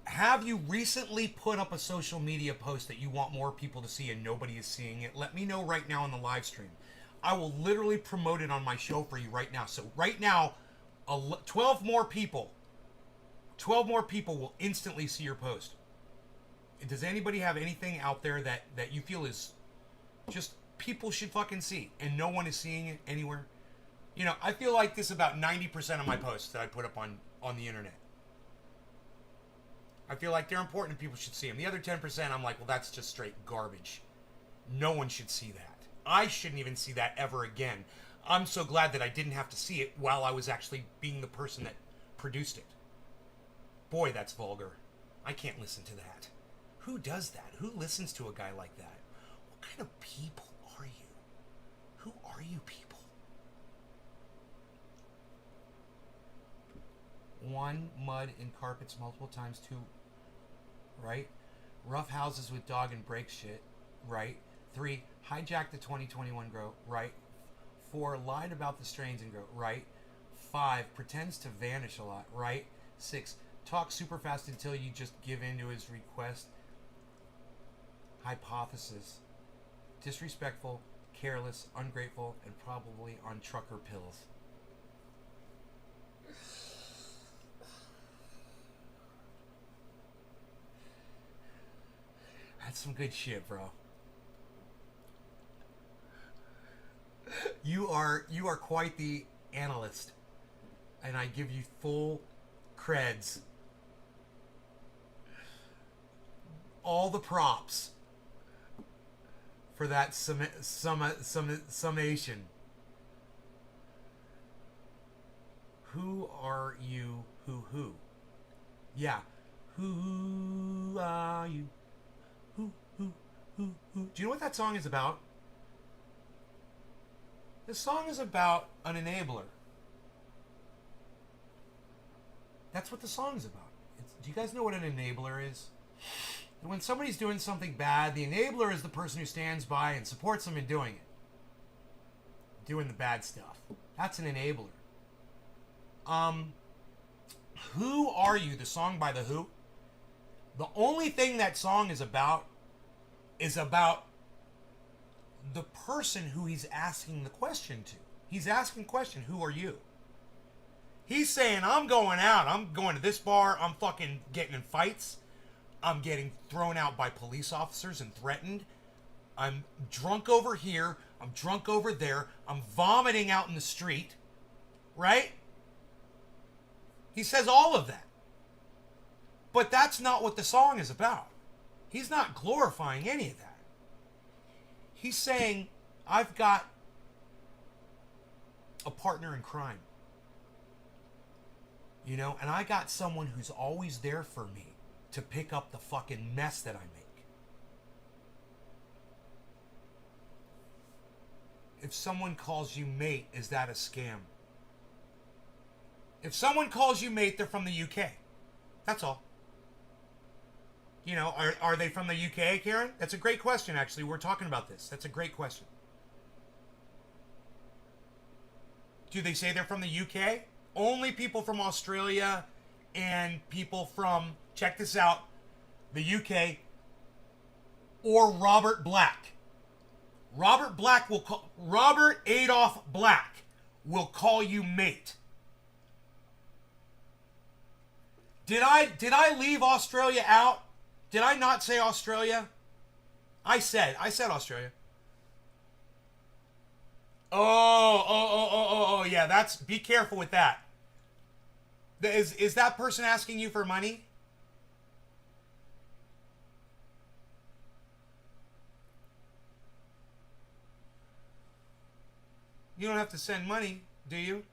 Have you recently put up a social media post that you want more people to see and nobody is seeing it? Let me know right now on the live stream. I will literally promote it on my show for you right now. So right now, 12 more people will instantly see your post. Does anybody have anything out there that you feel is just people should fucking see and no one is seeing it anywhere? You know, I feel like this about 90% of my posts that I put up on the internet. I feel like they're important and people should see them. The other 10%, I'm like, well, that's just straight garbage. No one should see that. I shouldn't even see that ever again. I'm so glad that I didn't have to see it while I was actually being the person that produced it. Boy, that's vulgar. I can't listen to that. Who does that? Who listens to a guy like that? What kind of people are you? Who are you people? 1, mud in carpets multiple times. 2, right? Rough houses with dog and break shit, right? 3, hijack the 2021 grow, right? 4, lied about the strains and grow, right? 5, pretends to vanish a lot, right? 6, talk super fast until you just give in to his request. Hypothesis. Disrespectful, careless, ungrateful, and probably on trucker pills. That's some good shit, bro. You are quite the analyst, and I give you full creds. All the props for that summation. Who are you? Who? Yeah. Who are you? Who? Do you know what that song is about? This song is about an enabler. That's what the song is about. Do you guys know what an enabler is? When somebody's doing something bad, the enabler is the person who stands by and supports them in doing it. Doing the bad stuff. That's an enabler. Who Are You? The song by The Who. The only thing that song is about the person who he's asking the question to. He's asking the question, who are you? He's saying, I'm going out. I'm going to this bar. I'm fucking getting in fights. I'm getting thrown out by police officers and threatened. I'm drunk over here. I'm drunk over there. I'm vomiting out in the street. Right? He says all of that. But that's not what the song is about. He's not glorifying any of that. He's saying, I've got a partner in crime. You know, and I got someone who's always there for me to pick up the fucking mess that I make. If someone calls you mate, is that a scam? If someone calls you mate, they're from the UK. That's all. You know, are they from the UK, Karen? That's a great question, actually. We're talking about this. That's a great question. Do they say they're from the UK? Only people from Australia and people from, check this out, the UK or Robert Black. Robert Adolf Black will call you mate. Did I leave Australia out? Did I not say Australia? I said Australia. Oh, yeah, be careful with that. Is that person asking you for money? You don't have to send money, do you?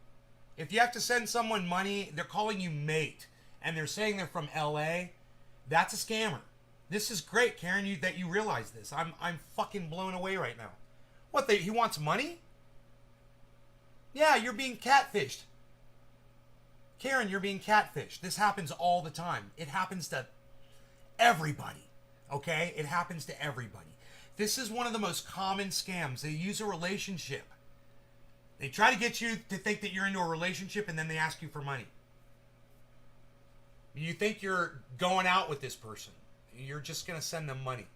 If you have to send someone money, they're calling you mate, and they're saying they're from LA, that's a scammer. This is great, Karen, that you realize this. I'm fucking blown away right now. What, he wants money? Yeah, you're being catfished. Karen, you're being catfished. This happens all the time. It happens to everybody. Okay? It happens to everybody. This is one of the most common scams. They use a relationship. They try to get you to think that you're into a relationship, and then they ask you for money. You think you're going out with this person. You're just going to send them money.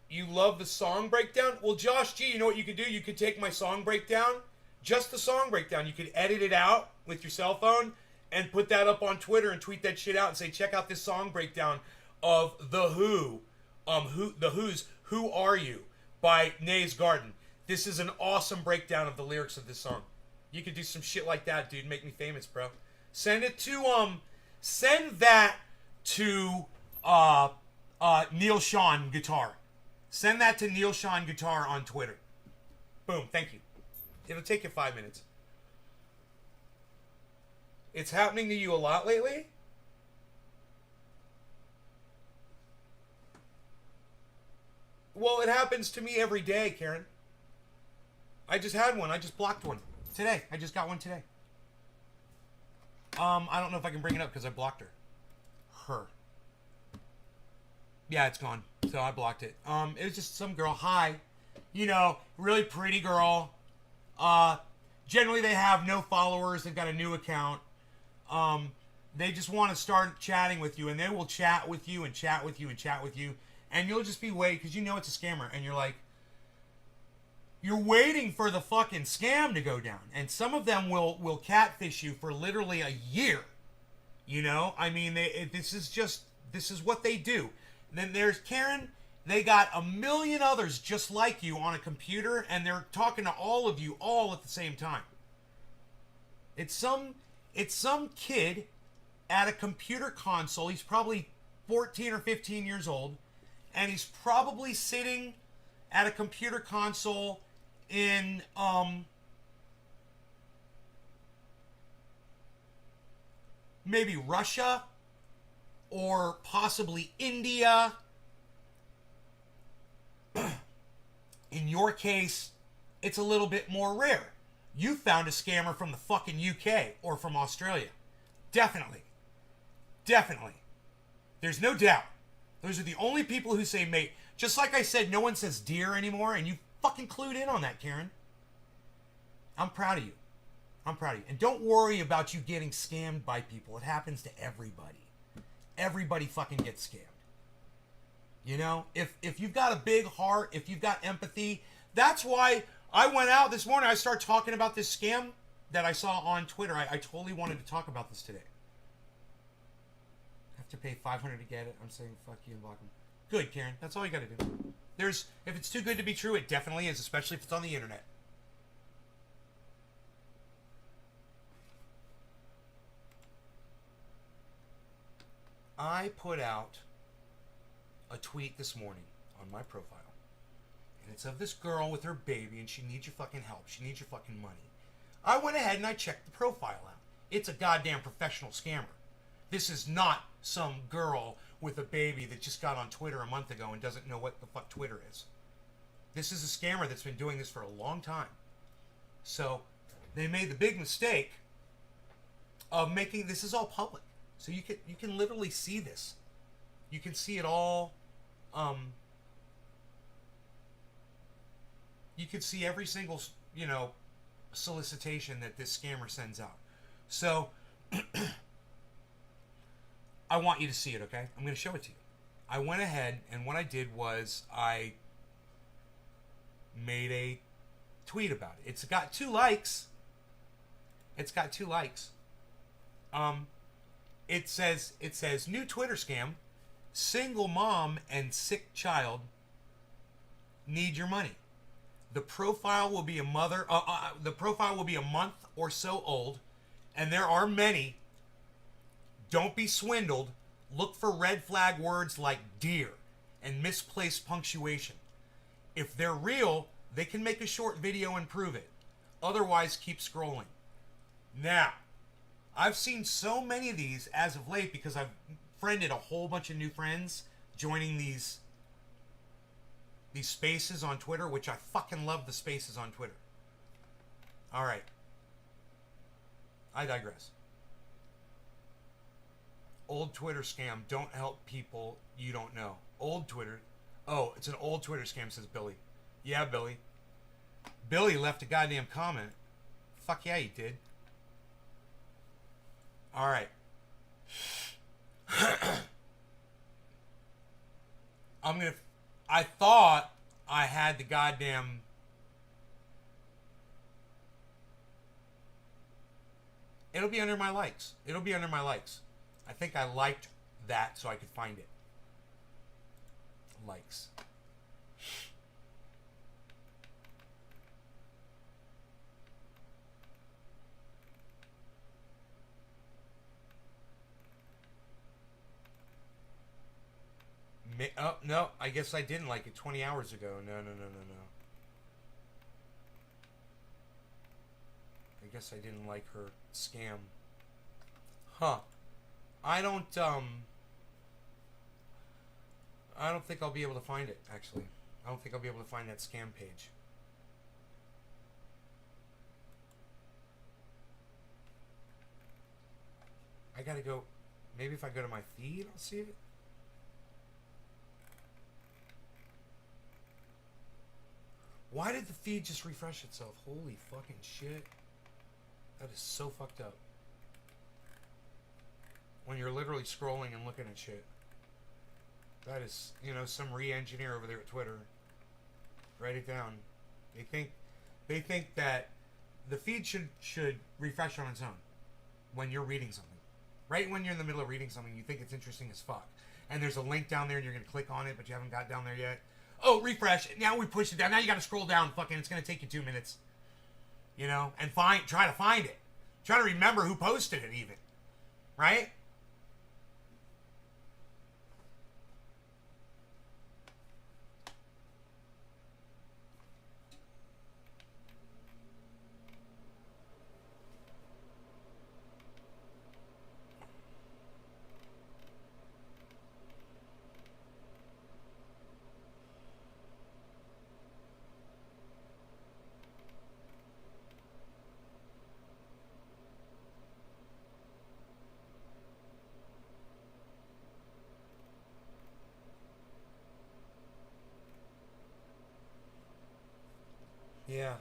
You love the song breakdown? Well, Josh G, you know what you could do? You could take my song breakdown, just the song breakdown. You could edit it out with your cell phone and put that up on Twitter and tweet that shit out and say, check out this song breakdown of The Who. The Who's Who Are You by Nay's Garden. This is an awesome breakdown of the lyrics of this song. You could do some shit like that, dude. Make me famous, bro. Send that to Neil Sean Guitar. Send that to Neil Sean Guitar on Twitter. Boom, thank you. It'll take you 5 minutes. It's happening to you a lot lately? Well, it happens to me every day, Karen. I just had one. I just blocked one. Today. I just got one today. I don't know if I can bring it up because I blocked her. Yeah, it's gone. So I blocked it. It was just some girl. Hi. You know, really pretty girl. Generally they have no followers. They've got a new account. They just want to start chatting with you, and they will chat with you and chat with you and chat with you. And you'll just be waiting because you know it's a scammer. And you're like, you're waiting for the fucking scam to go down. And some of them will catfish you for literally a year. You know? I mean, this is what they do. And then there's Karen. They got a million others just like you on a computer, and they're talking to all of you all at the same time. It's some kid at a computer console. He's probably 14 or 15 years old, and he's probably sitting at a computer console in maybe Russia or possibly India. In your case, it's a little bit more rare. You found a scammer from the fucking UK or from Australia. Definitely. Definitely. There's no doubt. Those are the only people who say mate. Just like I said, no one says dear anymore, and you fucking clued in on that, Karen. I'm proud of you. I'm proud of you. And don't worry about you getting scammed by people. It happens to everybody. Everybody fucking gets scammed. You know, if you've got a big heart, if you've got empathy, that's why I went out this morning. I started talking about this scam that I saw on Twitter. I totally wanted to talk about this today. I have to pay $500 to get it. I'm saying fuck you and block them. Good, Karen. That's all you got to do. If it's too good to be true, it definitely is, especially if it's on the internet. I put out a tweet this morning on my profile, and it's of this girl with her baby, and she needs your fucking help. She needs your fucking money. I went ahead and I checked the profile out. It's a goddamn professional scammer. This is not some girl with a baby that just got on Twitter a month ago and doesn't know what the fuck Twitter is. This is a scammer that's been doing this for a long time. So they made the big mistake of making this is all public. So you can literally see this. You can see it all. You can see every single, solicitation that this scammer sends out. So I want you to see it, okay? I'm going to show it to you. I went ahead, and what I did was I made a tweet about it. It's got 2 likes. It says new Twitter scam. Single mom and sick child need your money. The profile will be a month or so old, and there are many. Don't be swindled. Look for red flag words like dear and misplaced punctuation. If they're real, they can make a short video and prove it. Otherwise, keep scrolling. Now, I've seen so many of these as of late because I've friended a whole bunch of new friends joining these spaces on Twitter, which I fucking love the spaces on Twitter. All right. I digress. Old Twitter scam. Don't help people you don't know. Old Twitter. Oh, it's an old Twitter scam, says Billy. Yeah, Billy. Billy left a goddamn comment. Fuck yeah, he did. All right. I thought I had the goddamn. It'll be under my likes. I think I liked that so I could find it. Likes. Oh, no, I guess I didn't like it 20 hours ago. No, no, no, no, no. I guess I didn't like her scam. Huh. I don't think I'll be able to find it, actually. I don't think I'll be able to find that scam page. I gotta go. Maybe if I go to my feed, I'll see it. Why did the feed just refresh itself? Holy fucking shit. That is so fucked up. When you're literally scrolling and looking at shit. That is, you know, some re-engineer over there at Twitter. Write it down. They think that the feed should refresh on its own when you're reading something. Right when you're in the middle of reading something, you think it's interesting as fuck. And there's a link down there and you're going to click on it, but you haven't got down there yet. Oh, refresh. Now we push it down. Now you got to scroll down. Fucking, it's going to take you 2 minutes. You know? And try to find it. Try to remember who posted it even. Right? Yeah,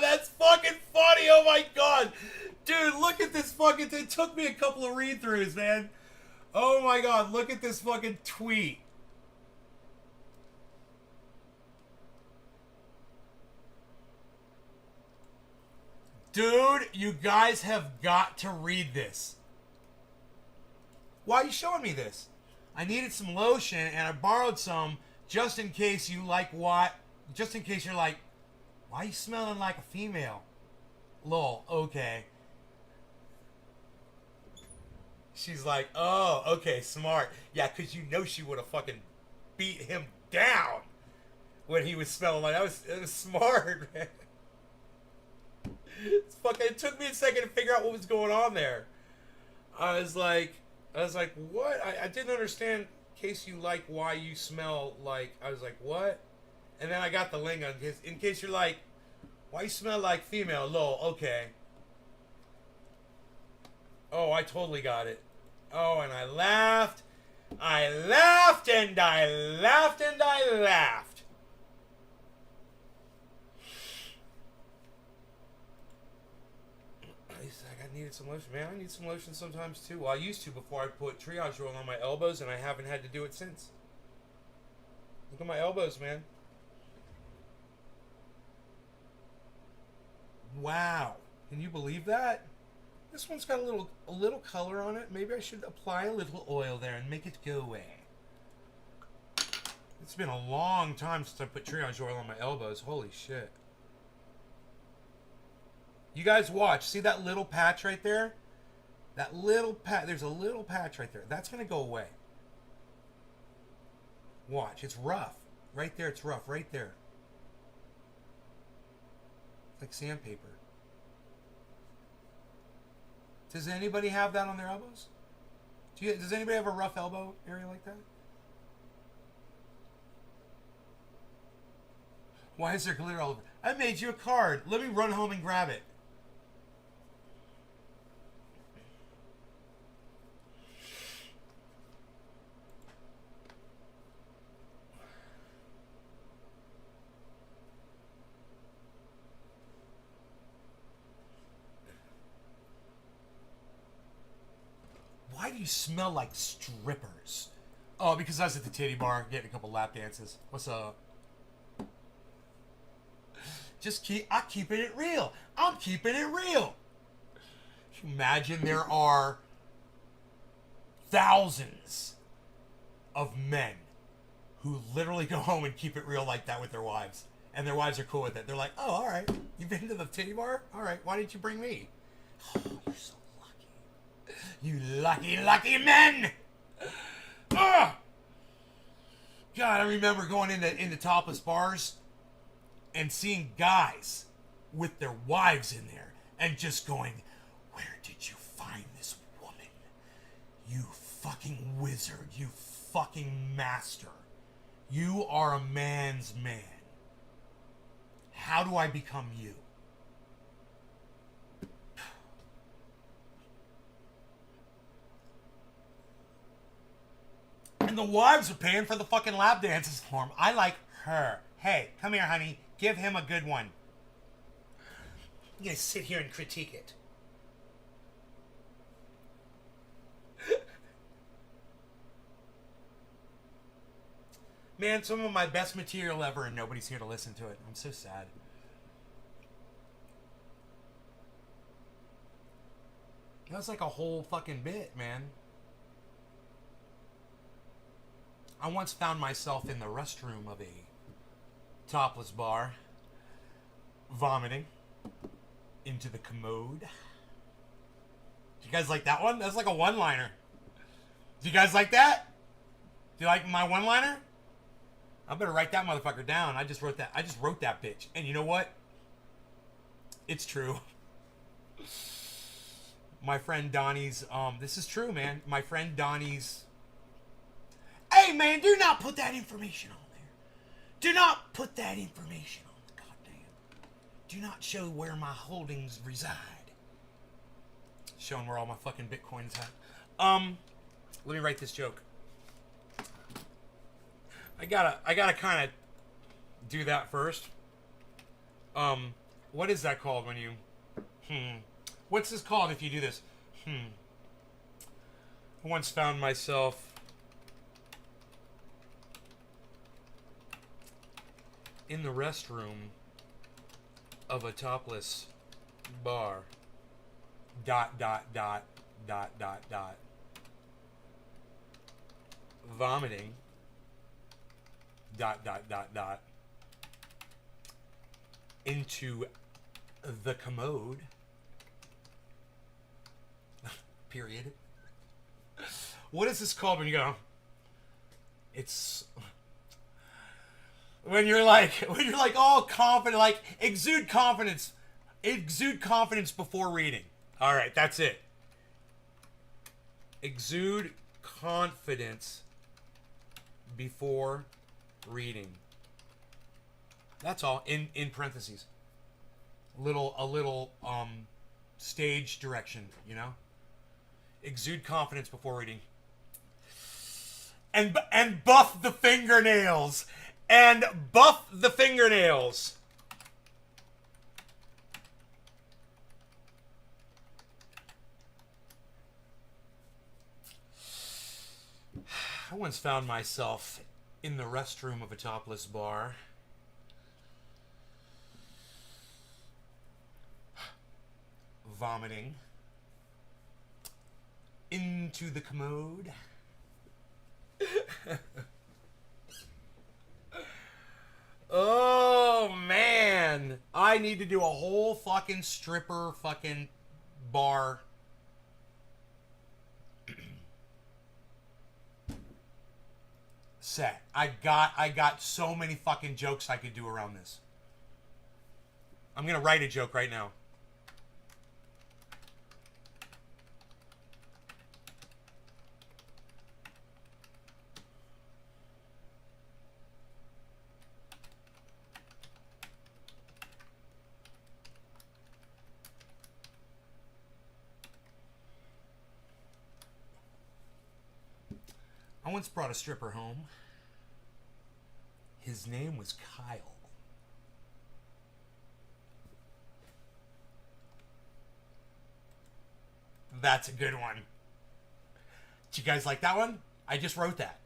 that's fucking funny. Oh my god. Dude, look at this fucking thing. It took me a couple of read-throughs, man. Oh my god, look at this fucking tweet. Dude, you guys have got to read this. Why are you showing me this? I needed some lotion and I borrowed some just in case you like what? Just in case you're like, why are you smelling like a female? Lol, okay. She's like, oh, okay, smart. Yeah, because you know she would have fucking beat him down when he was smelling like it was smart, man. It's fucking, it took me a second to figure out what was going on there. I was like, what? I didn't understand. In case you like why you smell like, I was like, what? And then I got the lingo. In case you're like, why you smell like female? Lol, okay. Oh, I totally got it. Oh, and I laughed. I laughed and I laughed and I laughed. I needed some lotion. Man, I need some lotion sometimes too. Well, I used to before I put triage oil on my elbows, and I haven't had to do it since. Look at my elbows, man. Wow. Can you believe that? This one's got a little color on it. Maybe I should apply a little oil there and make it go away. It's been a long time since I put triage oil on my elbows. Holy shit. You guys watch. See that little patch right there? That little patch. There's a little patch right there. That's going to go away. Watch. It's rough. Right there. It's rough. Right there. It's like sandpaper. Does anybody have that on their elbows? Does anybody have a rough elbow area like that? Why is there glitter all over? I made you a card. Let me run home and grab it. Why do you smell like strippers? Oh, because I was at the titty bar getting a couple lap dances. What's up? I'm keeping it real. I'm keeping it real. Imagine there are thousands of men who literally go home and keep it real like that with their wives. And their wives are cool with it. They're like, oh, all right. You've been to the titty bar? All right. Why didn't you bring me? Oh, you're so lucky. You lucky, lucky men. Ugh. God, I remember going into topless bars and seeing guys with their wives in there and just going, where did you find this woman? You fucking wizard. You fucking master. You are a man's man. How do I become you? And the wives are paying for the fucking lap dances for him. I like her. Hey, come here, honey. Give him a good one. I'm gonna sit here and critique it. Man, some of my best material ever, and nobody's here to listen to it. I'm so sad. That was like a whole fucking bit, man. I once found myself in the restroom of a topless bar, vomiting into the commode. You guys like that one? That's like a one-liner. Do you guys like that? Do you like my one-liner? I better write that motherfucker down. I just wrote that bitch. And you know what? It's true. My friend Donnie's, this is true, man. My friend Donnie's, hey, man, do not put that information on there. Do not put that information on the goddamn. Do not show where my holdings reside. Showing where all my fucking Bitcoin's at. Let me write this joke. I gotta kind of do that first. What is that called when you, what's this called if you do this? I once found myself in the restroom of a topless bar. ... Vomiting. ... Into the commode. Period. What is this called when you go? It's when you're like all confident, like exude confidence before reading. All right, that's it. Exude confidence before reading. That's all. In parentheses. A little stage direction, you know? Exude confidence before reading. And buff the fingernails. And buff the fingernails. I once found myself in the restroom of a topless bar. Vomiting into the commode. Oh man, I need to do a whole fucking stripper fucking bar. Set. I got so many fucking jokes I could do around this. I'm gonna write a joke right now. I once brought a stripper home. His name was Kyle. That's a good one. Did you guys like that one? I just wrote that.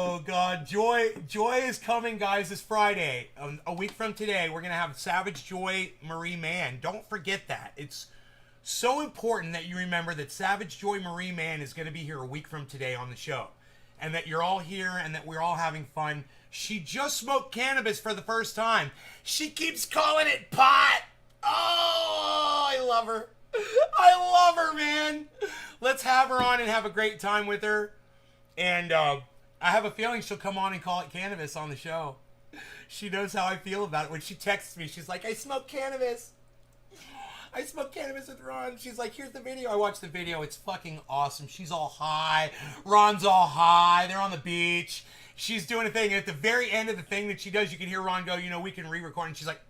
Oh God, Joy is coming, guys, this Friday. A week from today, we're gonna have Savage Joy Marie Mann. Don't forget that. It's so important that you remember that Savage Joy Marie Mann is gonna be here a week from today on the show, and that you're all here and that we're all having fun. She just smoked cannabis for the first time. She keeps calling it pot. Oh, I love her. I love her, man. Let's have her on and have a great time with her. And I have a feeling she'll come on and call it cannabis on the show. She knows how I feel about it. When she texts me, she's like, I smoke cannabis. I smoke cannabis with Ron. She's like, here's the video. I watched the video. It's fucking awesome. She's all high. Ron's all high. They're on the beach. She's doing a thing. And at the very end of the thing that she does, you can hear Ron go, you know, we can re-record. And she's like...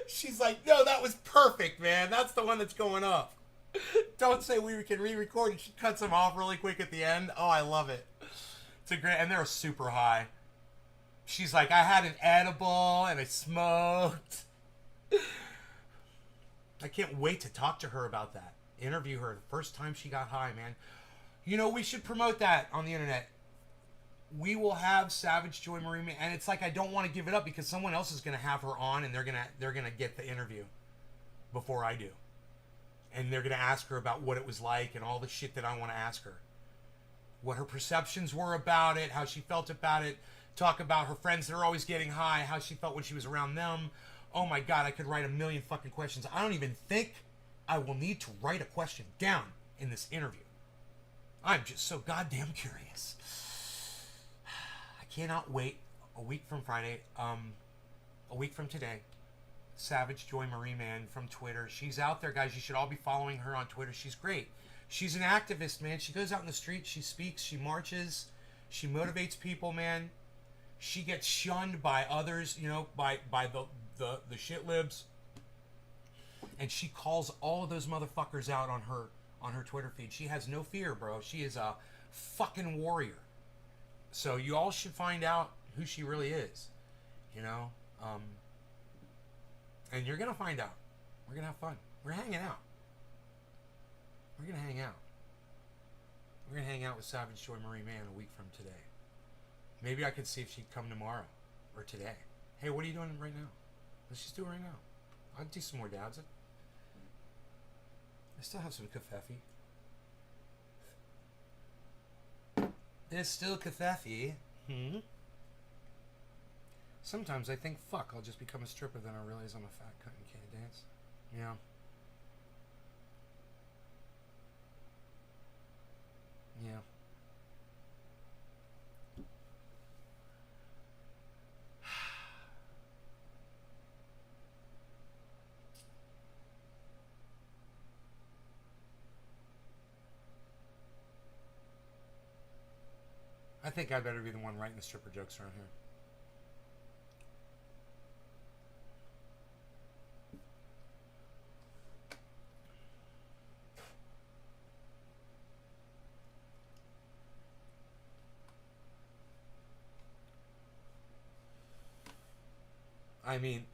She's like, no, that was perfect, man. That's the one that's going up. Don't say we can re-record. And she cuts them off really quick at the end. Oh, I love it. It's a great... And they're super high. She's like, I had an edible and I smoked. I can't wait to talk to her about that. Interview her the first time she got high, man. You know, we should promote that on the internet. We will have Savage Joy Marie Mann, and it's like I don't want to give it up because someone else is going to have her on, and they're gonna get the interview before I do, and they're gonna ask her about what it was like and all the shit that I want to ask her, what her perceptions were about it, how she felt about it, talk about her friends that are always getting high, how she felt when she was around them. Oh my God, I could write a million fucking questions. I don't even think I will need to write a question down in this interview. I'm just so goddamn curious. I cannot wait. A week from Friday, a week from today, Savage Joy Marie Mann from Twitter. She's out there, guys. You should all be following her on Twitter. She's great. She's an activist, man. She goes out in the streets. She speaks. She marches. She motivates people, man. She gets shunned by others, you know, by the shit libs. And she calls all of those motherfuckers out on her Twitter feed. She has no fear, bro. She is a fucking warrior. So you all should find out who she really is, you know. And you're gonna find out. We're gonna have fun. We're hanging out. We're gonna hang out. We're gonna hang out with Savage Joy Marie Mann a week from today. Maybe I could see if she'd come tomorrow or today. Hey, what are you doing right now? Let's just do it right now. I'll do some more dabs. I still have some kafefe. There's still kafefe. Sometimes I think, fuck, I'll just become a stripper, then I realize I'm a fat cunt and can't dance. Yeah. Yeah. I think I better be the one writing the stripper jokes around here. I mean,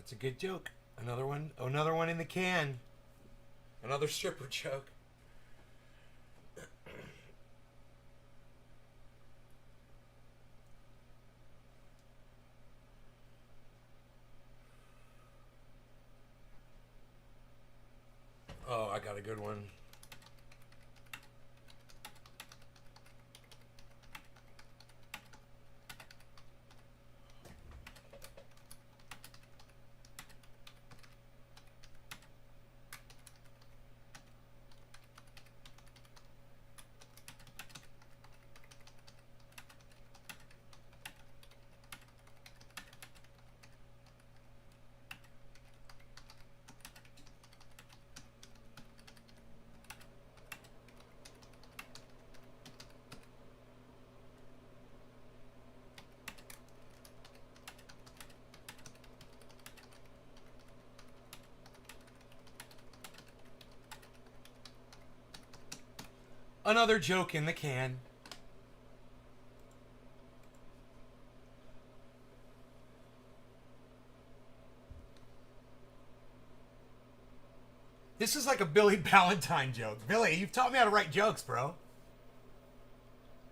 that's a good joke. Another one in the can. Another stripper joke. good one. Another joke in the can. This is like a Billy Ballantyne joke. Billy, you've taught me how to write jokes, bro.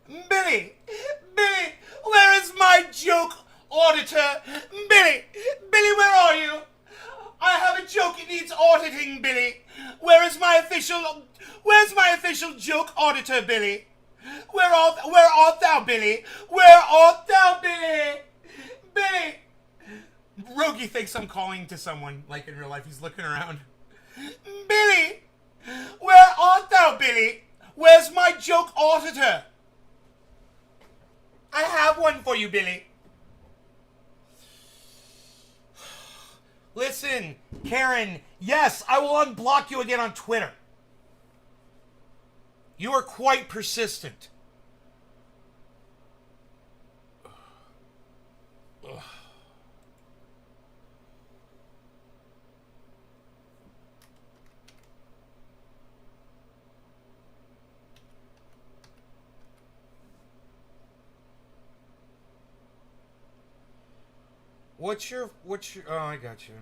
Billy, where is my joke auditor? Billy, where are you? I have a joke, it needs auditing, Billy. Where's my official joke auditor, Billy? Where art thou, Billy? Where art thou, Billy? Billy! Rogie thinks I'm calling to someone, like in real life. He's looking around. Billy! Where art thou, Billy? Where's my joke auditor? I have one for you, Billy. Listen, Karen, yes, I will unblock you again on Twitter. You are quite persistent. Ugh. What's your, oh, I got you.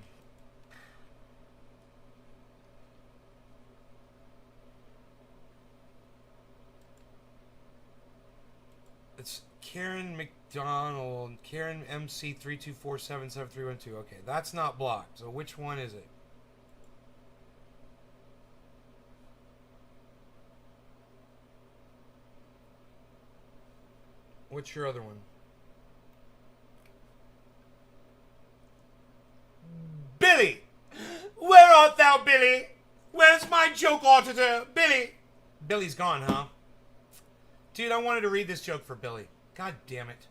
It's Karen McDonald, Karen MC324777312. Okay, that's not blocked. So which one is it? What's your other one? Billy! Where art thou, Billy? Where's my joke auditor? Billy! Billy's gone, huh? Dude, I wanted to read this joke for Billy. God damn it.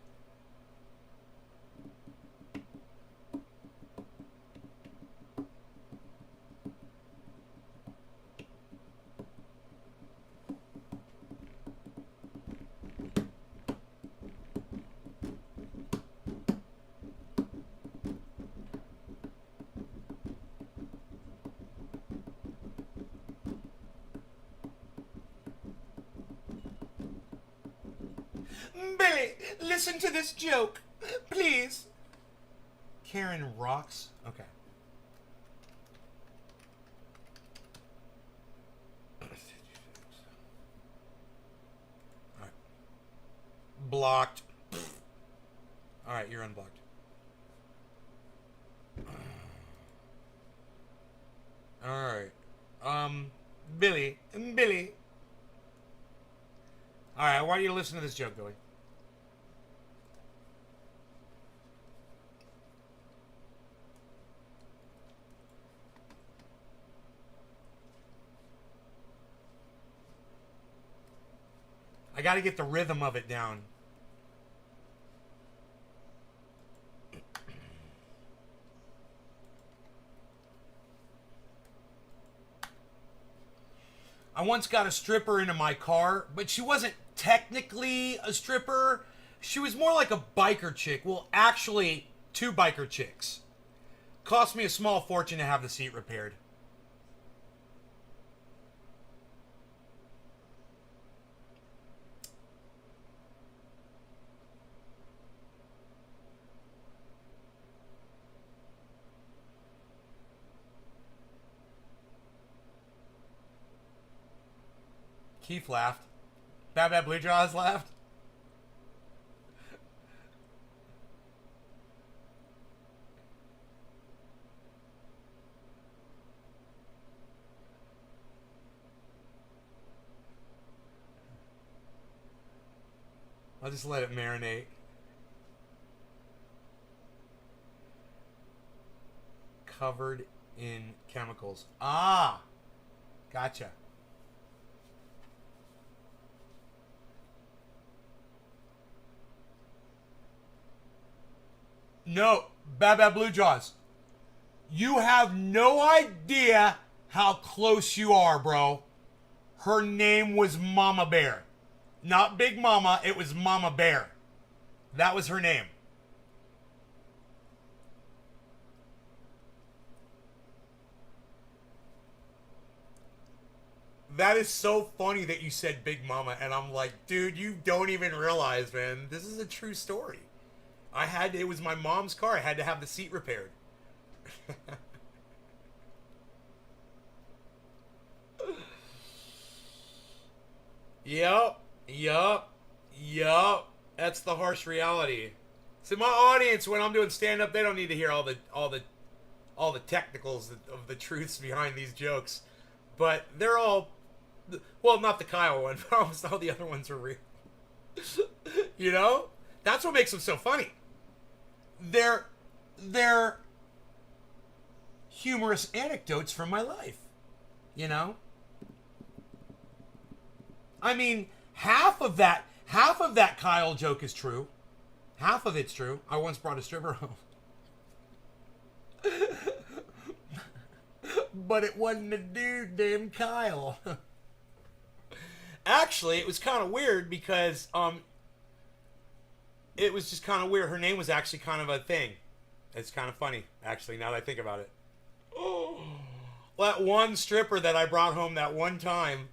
Billy, listen to this joke. Please. Karen rocks? Okay. Alright. Blocked. Alright, you're unblocked. Alright. Billy. Alright, why do you listen to this joke, Billy? I gotta get the rhythm of it down. I once got a stripper into my car, but she wasn't technically a stripper. She was more like a biker chick. Well, actually, two biker chicks. Cost me a small fortune to have the seat repaired. Keith laughed. Bad Blue Jaws laughed. I'll just let it marinate. Covered in chemicals. Ah! Gotcha. No, Bad Blue Jaws. You have no idea how close you are, bro. Her name was Mama Bear. Not Big Mama, it was Mama Bear. That was her name. That is so funny that you said Big Mama, and I'm like, dude, you don't even realize, man. This is a true story. It was my mom's car. I had to have the seat repaired. Yup. That's the harsh reality. So my audience, when I'm doing stand-up, they don't need to hear all the technicals of the truths behind these jokes. But they're all, well, not the Kyle one, but almost all the other ones are real. You know? That's what makes them so funny. They're humorous anecdotes from my life. You know? I mean, half of that Kyle joke is true. Half of it's true. I once brought a stripper home. But it wasn't a dude named Kyle. Actually, it was kind of weird because it was just kind of weird. Her name was actually kind of a thing. It's kind of funny, actually, now that I think about it. Oh, that one stripper that I brought home that one time.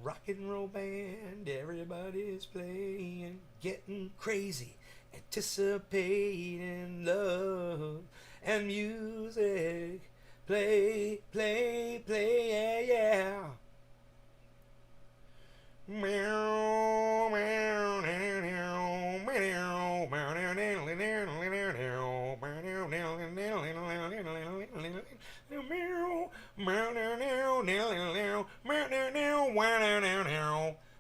Rock and roll band, everybody's playing, getting crazy, anticipating love and music. Play, yeah, yeah.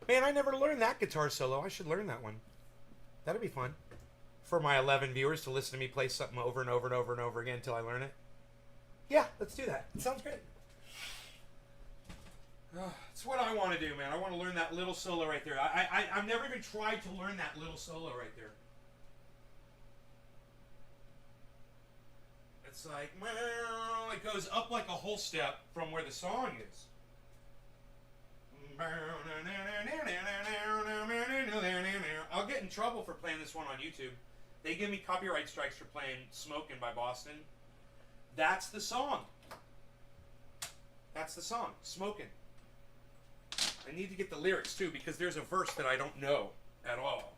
Man, I never learned that guitar solo. I should learn that one. That'd be fun. For my 11 viewers to listen to me play something over and over and over and over again until I learn it. Yeah, let's do that. It sounds great. It's what I want to do, man. I want to learn that little solo right there. I've never even tried to learn that little solo right there. It's like, it goes up like a whole step from where the song is. I'll get in trouble for playing this one on YouTube. They give me copyright strikes for playing Smokin' by Boston. That's the song. That's the song, Smokin'. I need to get the lyrics too because there's a verse that I don't know at all.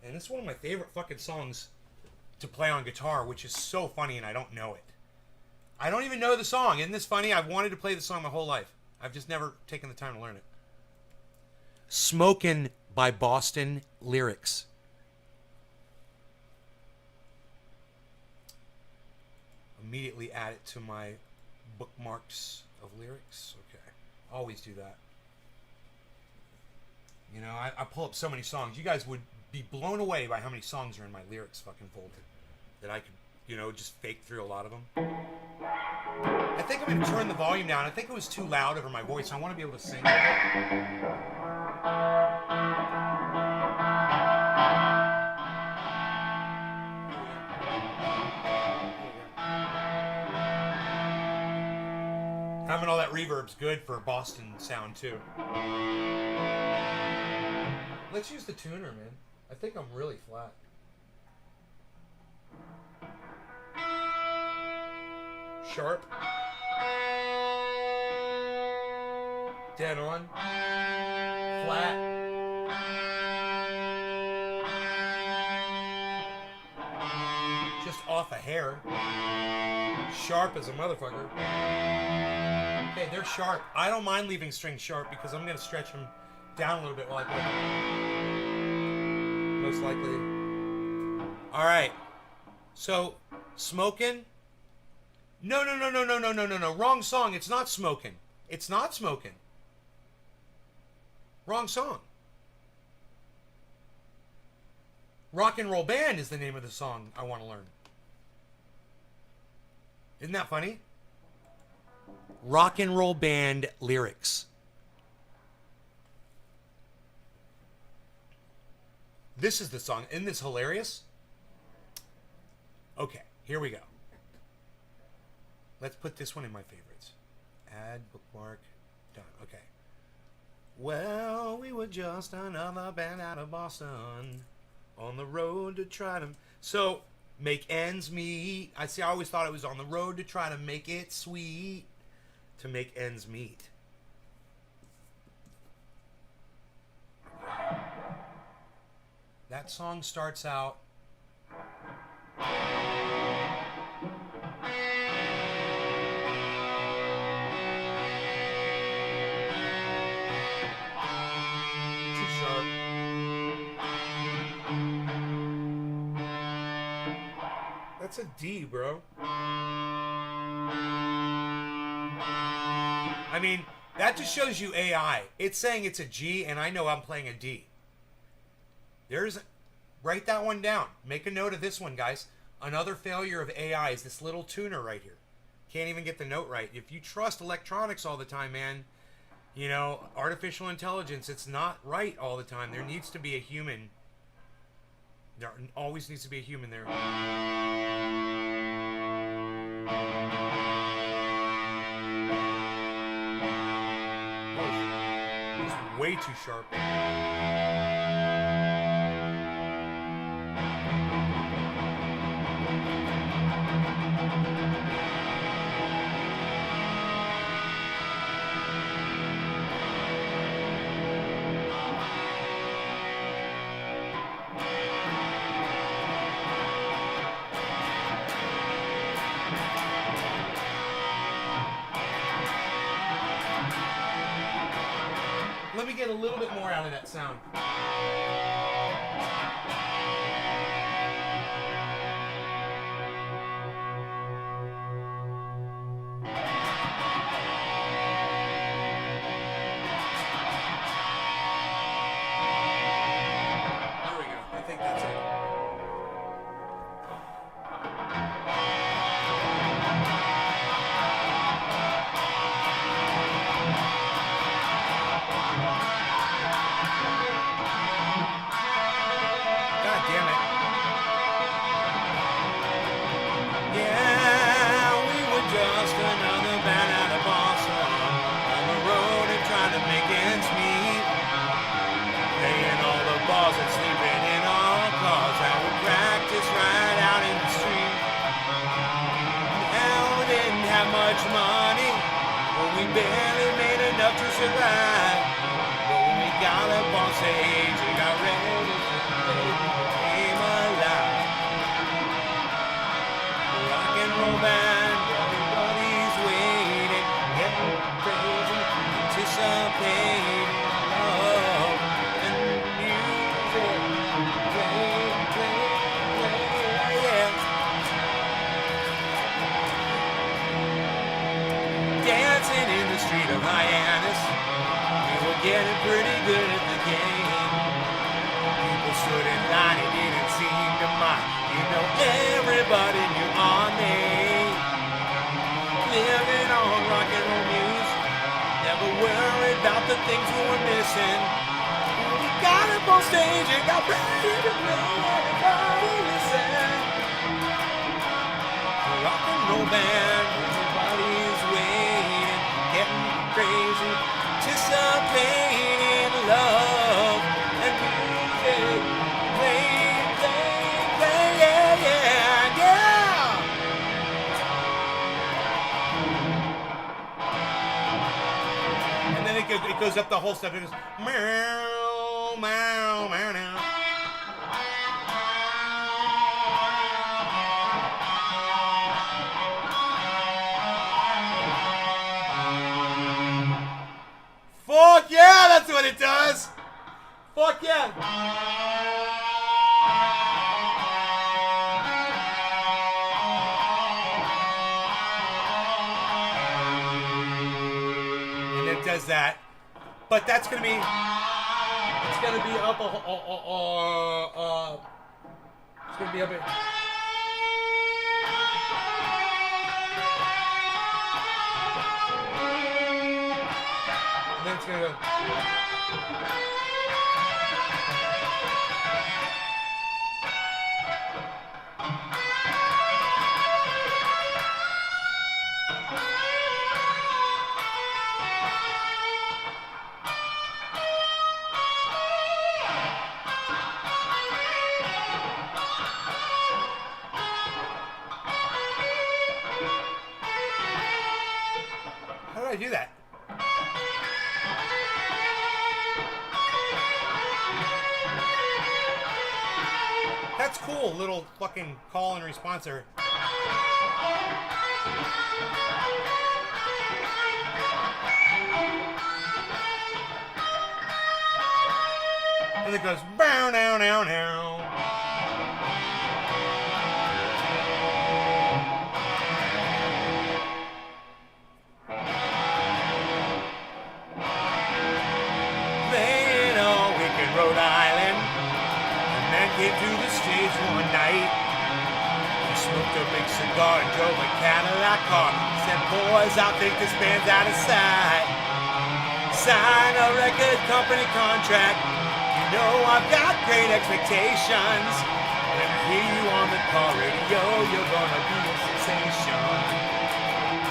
And it's one of my favorite fucking songs to play on guitar, which is so funny and I don't know it. I don't even know the song. Isn't this funny? I've wanted to play the song my whole life. I've just never taken the time to learn it. Smokin' by Boston Lyrics. Immediately add it to my bookmarks of lyrics. Okay. Always do that. You know, I pull up so many songs. You guys would be blown away by how many songs are in my lyrics fucking folder. That I could, you know, just fake through a lot of them. I think I'm going to turn the volume down. I think it was too loud over my voice. I want to be able to sing. Having all that reverb's good for Boston sound too. Let's use the tuner, man. I think I'm really flat. Sharp. Dead on. Flat. Just off a hair. Sharp as a motherfucker. Okay, they're sharp. I don't mind leaving strings sharp because I'm going to stretch them down a little bit while I play. Most likely. Alright. So, Smokin'. No, no, no, no, no, no, no, no, no. Wrong song. It's not Smoking. It's not Smoking. Wrong song. Rock and Roll Band is the name of the song I want to learn. Isn't that funny? Rock and Roll Band lyrics. This is the song. Isn't this hilarious? Okay, here we go. Let's put this one in my favorites. Add, bookmark, done. Okay. Well, we were just another band out of Boston on the road to try to... So, make ends meet. I always thought it was on the road to try to make it sweet. To make ends meet. That song starts out... too sharp. That's a D, bro. I mean, that just shows you AI. It's saying it's a G, and I know I'm playing a D. Write that one down. Make a note of this one, guys. Another failure of AI is this little tuner right here. Can't even get the note right. If you trust electronics all the time, man, you know, artificial intelligence, it's not right all the time. There needs to be a human. There always needs to be a human there. It's way too sharp. Let me get a little bit more out of that sound. There we go. I think that's it. God damn it. Yeah, we were just another band out of Boston on the road and trying to make ends meet. Paying all the balls and sleeping in our cars. How we practice right out in the street. Now we didn't have much money, but we barely made enough to survive. But when we got up on stage, we got ready to came alive. Rock and roll band, everybody's waiting, getting crazy, anticipating love and music. Play, play, play, yeah. Dancing in the street of Hyannis, we were getting pretty good at the game. People stood in line, it didn't seem to mind. You know, everybody knew our name. Living on rock and roll music, never worried about the things we were missing. We got up on stage and got ready to play. Everybody listen. Rock and roll band, everybody's waiting, getting crazy, anticipating love and music. Play, play, play, yeah, yeah, yeah. And then it goes up the whole stuff. It goes meow, meow, meow, meow. Fuck yeah, that's what it does. Fuck yeah. it does that. But that's gonna be, it's gonna be up it's gonna be up at, and then it's gonna go. How do I do that? That's cool, little fucking call and response there. And it goes bow now now now. Playing all weekend Rhode Island. The man came to the stage one night. He smoked a big cigar and drove a Cadillac car. He said, boys, I think this band's out of sight. Sign a record company contract. You know I've got great expectations. When I hear you on the car radio, you're gonna be a sensation.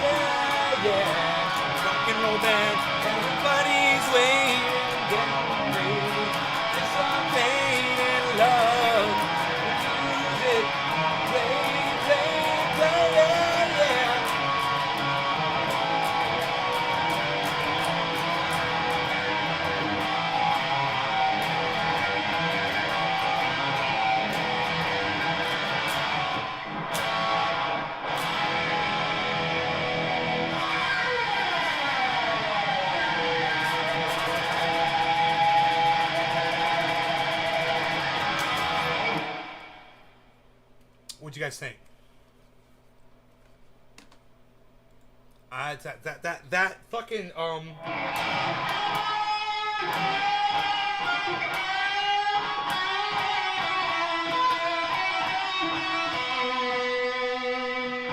Yeah, yeah, rock and roll band. Everybody's waiting, getting ready. It's all pain and love. Music, play, yeah, yeah. What'd you guys think? That fucking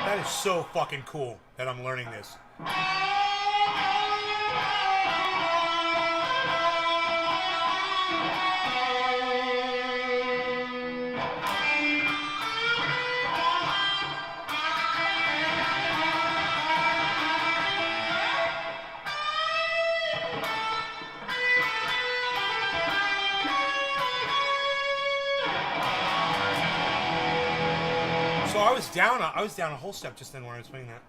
that is so fucking cool that I'm learning this. So I was down a whole step just then when I was playing that.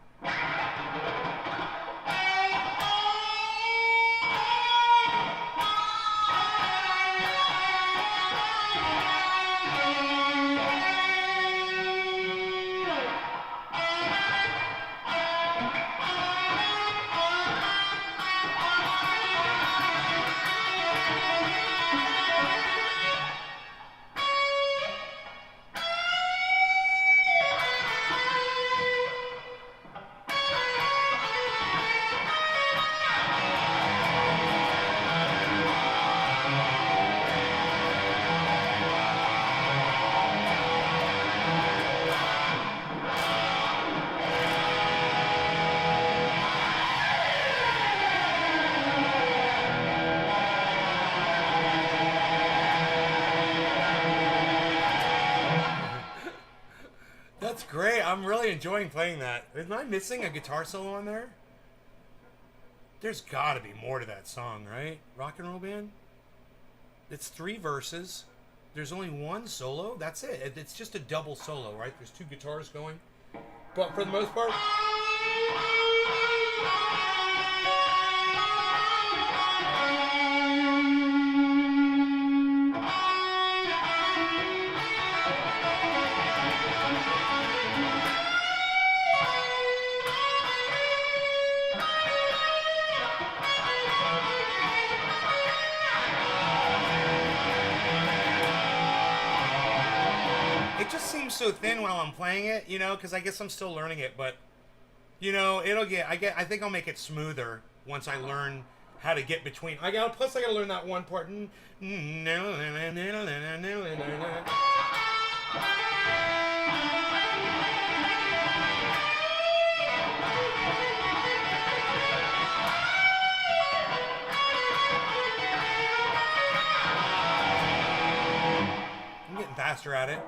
That's great. I'm really enjoying playing that. Am I missing a guitar solo on there? There's gotta be more to that song, right? Rock and Roll Band? It's 3 verses. There's only 1 solo. That's it. It's just a double solo, right? There's 2 guitars going. But for the most part... It just seems so thin while I'm playing it, you know, because I guess I'm still learning it, but, you know, I think I'll make it smoother once I learn how to get between. Plus I gotta learn that one part. I'm getting faster at it.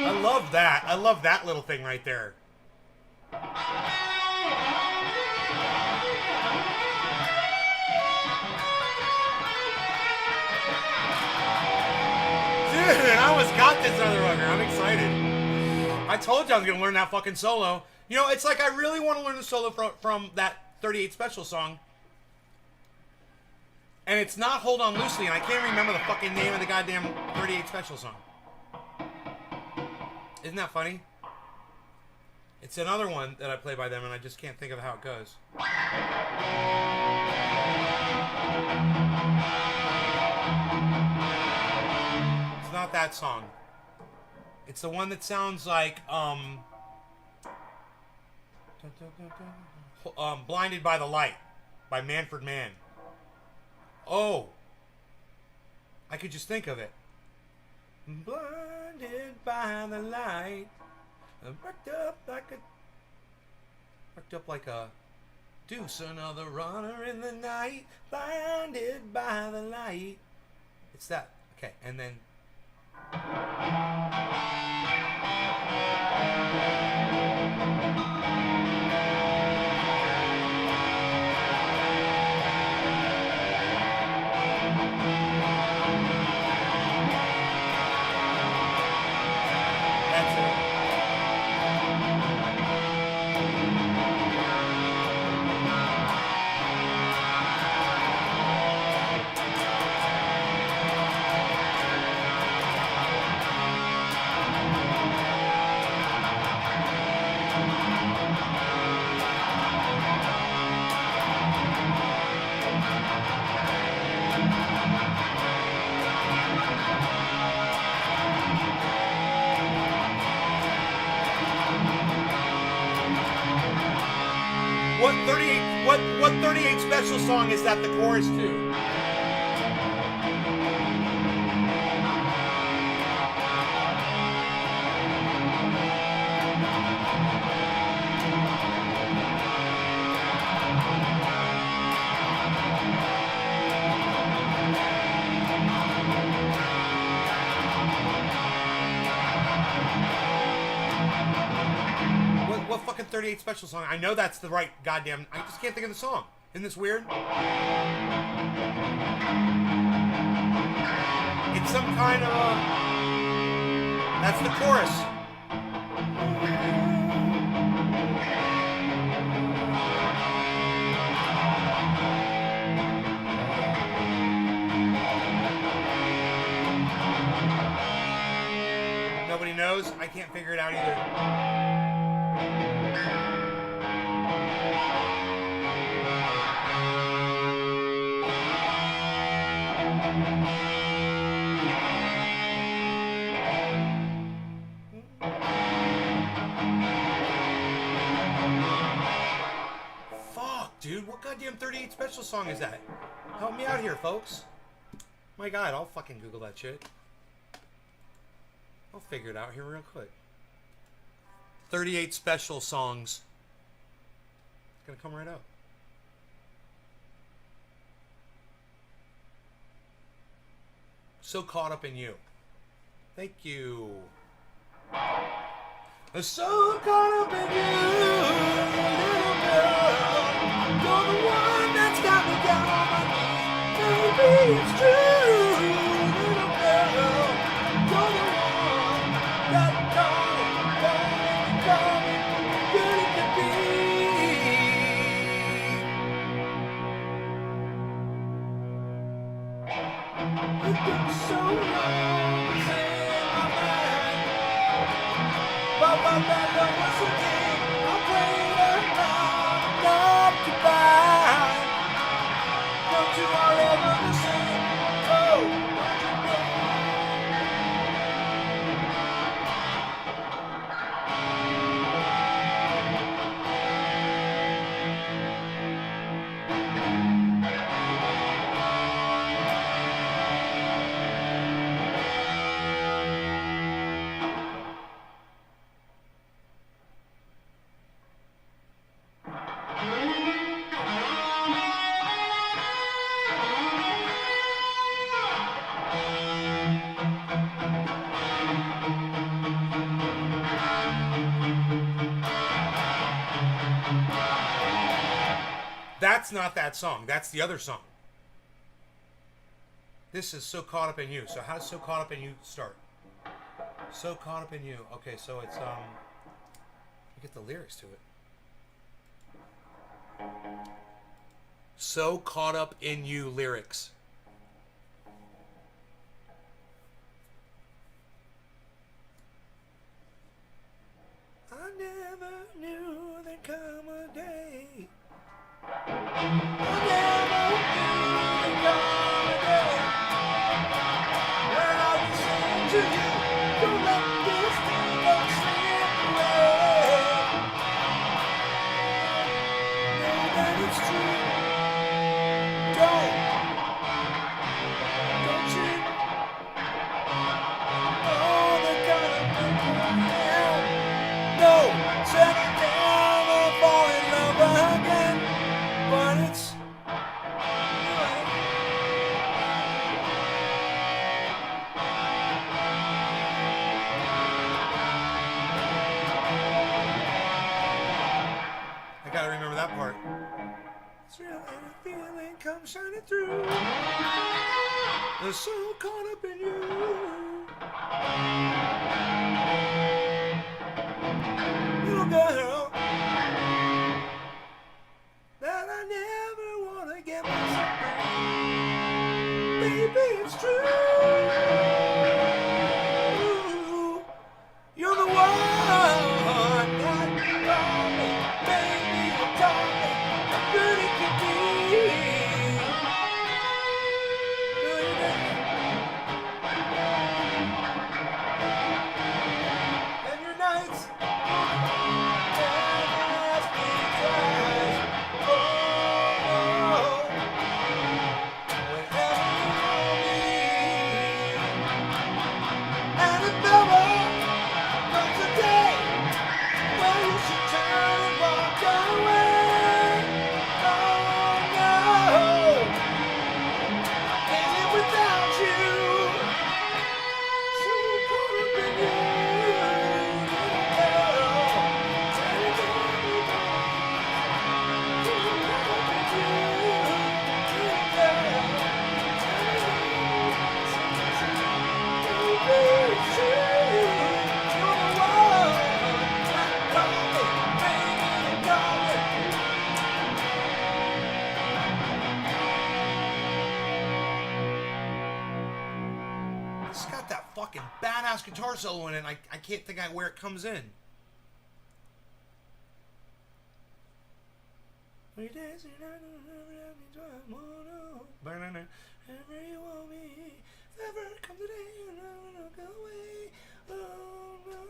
I love that. I love that little thing right there. Dude, I almost got this other one. I'm excited. I told you I was going to learn that fucking solo. You know, it's like I really want to learn the solo from that 38 Special song. And it's not Hold On Loosely, and I can't remember the fucking name of the goddamn 38 Special song. Isn't that funny? It's another one that I play by them, and I just can't think of how it goes. It's not that song. It's the one that sounds like, Blinded by the Light by Manfred Mann. Oh. I could just think of it. Blinded by the light. Worked up like a deuce, another runner in the night. Blinded by the light. It's that. Okay, and then. What 38 Special song is that the chorus to? What fucking 38 Special song? I know that's the right goddamn... I just can't think of the song. Isn't this weird? It's some kind of a... That's the chorus. Nobody knows? I can't figure it out either. Dude, what goddamn 38 Special song is that? Help me out here, folks. My God, I'll fucking Google that shit. I'll figure it out here real quick. 38 Special songs. It's gonna come right up. So Caught Up in You. Thank you. So caught up in you, little girl. You're the one that's got me down on my knees. Maybe it's true, little girl. You're the one that caught me, good it could be. It took me so long to say my mind. But that love was so deep, I prayed around, not to buy. Don't you all ever the same? That's not that song. That's the other song. This is So Caught Up in You. So how does So Caught Up in You start? So Caught Up in You. Okay, so it's get the lyrics to it. So Caught Up in You lyrics. I never knew there'd come a day. I never knew there'd come a day when I would sing to you, don't let this thing go slip away. Know that it's true. Don't you? Oh, they're gonna put me down. No, settle down and fall in love again. But it's I gotta remember that part. It's real and the feeling comes shining through. They're so caught up in you. Little girl that I never wanna get myself back. Baby, it's true. You're the one that you call me. Baby, you taught me how good it could be. And your nights never ask me twice. Oh, whenever you want me. And it never comes a day when you should turn and walk away. Oh no, can't live without you. So caught up in you, little girl. Tell me, so caught up in you, little girl. Baby, it's true. You're the one that called me, baby, you called me. It's got that fucking badass guitar solo in it, and I can't think of where it comes in. We dance and I don't know every time, oh no. Ever you want me, ever come today, and I will go away. Oh no.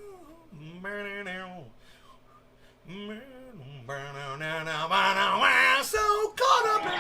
So caught up in.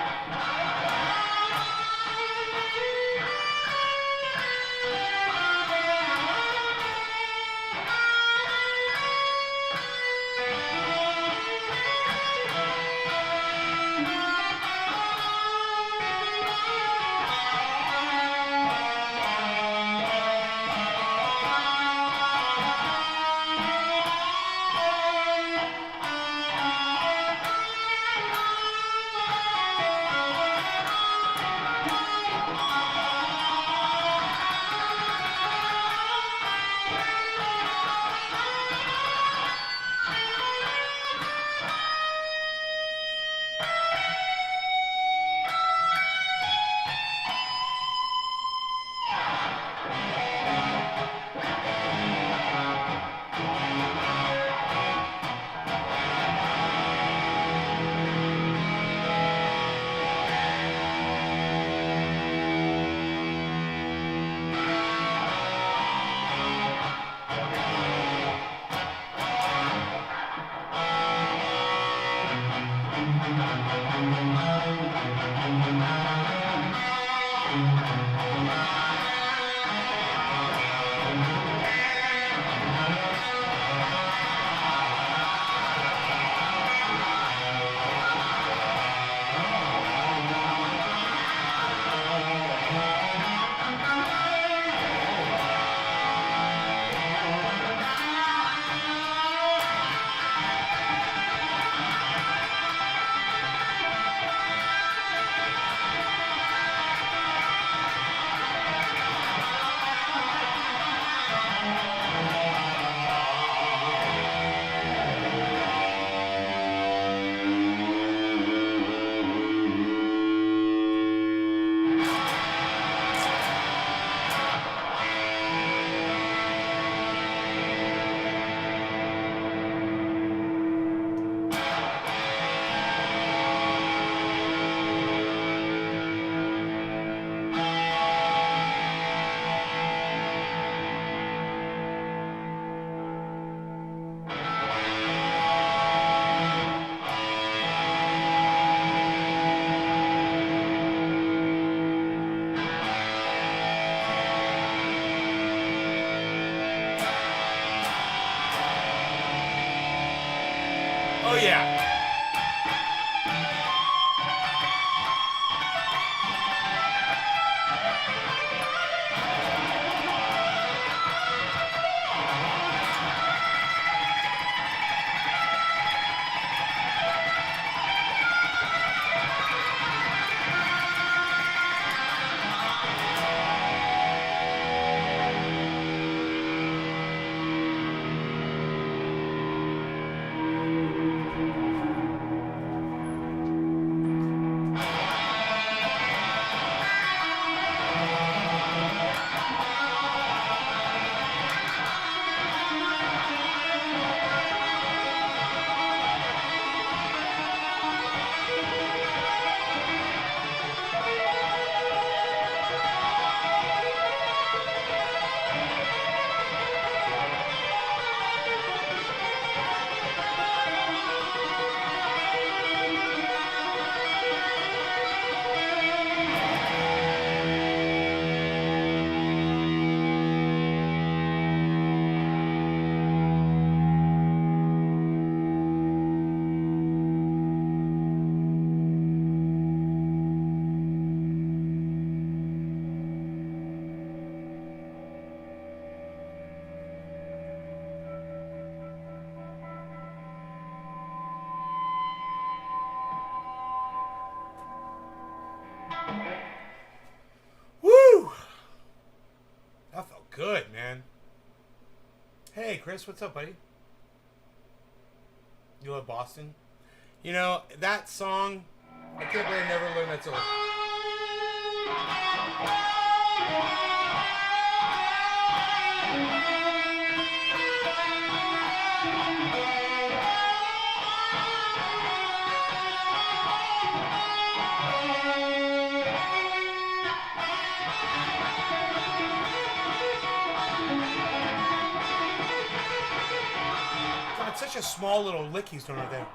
Oh yeah. Woo! That felt good, man. Hey, Chris, what's up, buddy? You love Boston? You know, that song, I can't believe I never learned that song. God, it's such a small little lick he's doing right there.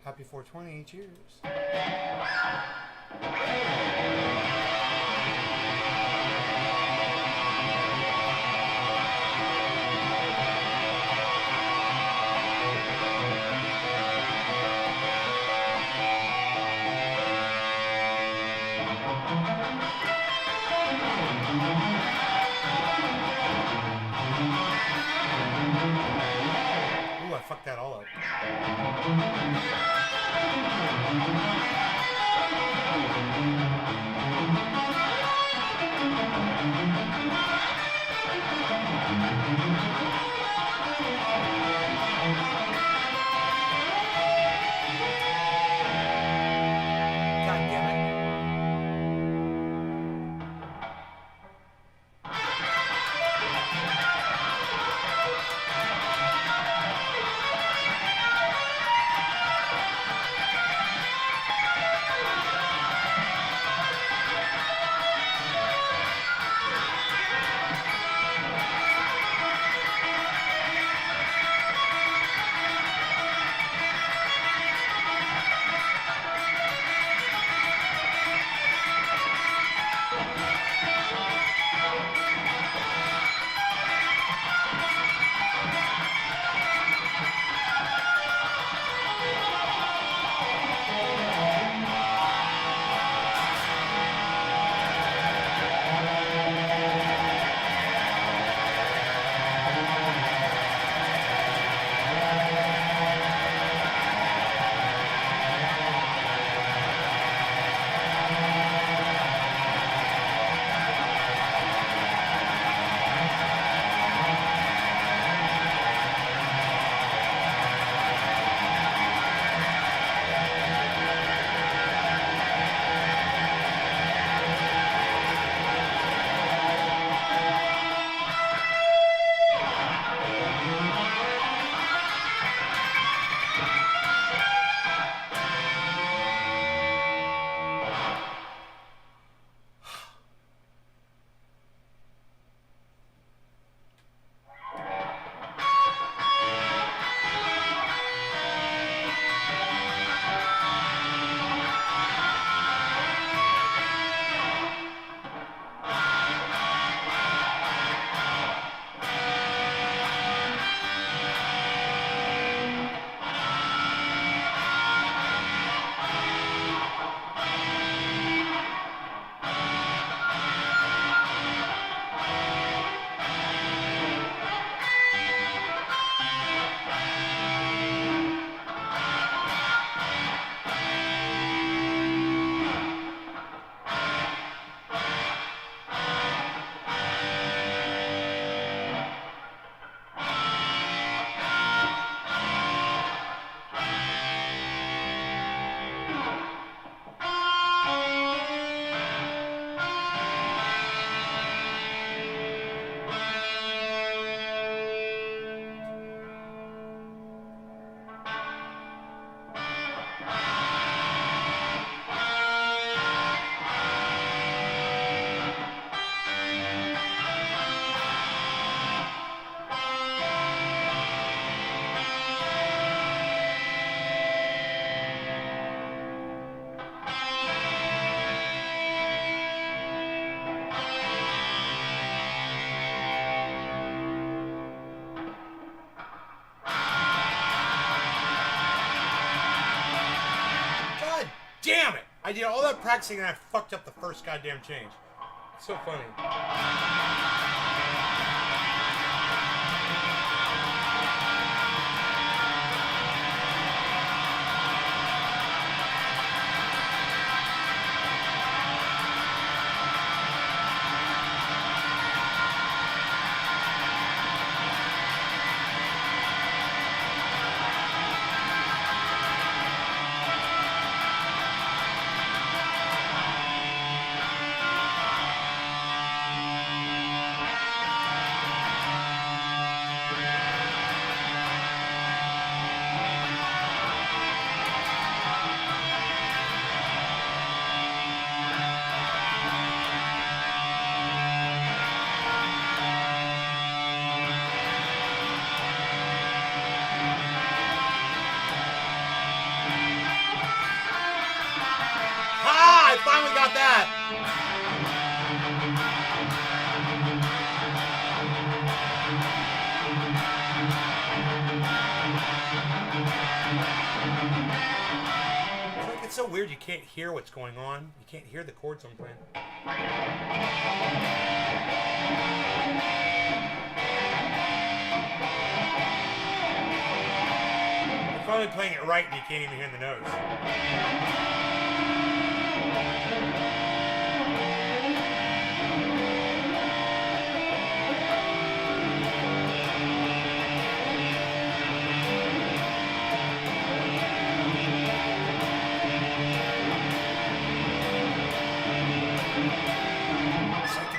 Happy 420, cheers. Ooh, I fucked that all up. God damn it. I did all that practicing and I fucked up the first goddamn change. It's so funny. I finally got that. It's so weird you can't hear what's going on. You can't hear the chords I'm playing. I'm finally playing it right and you can't even hear the notes.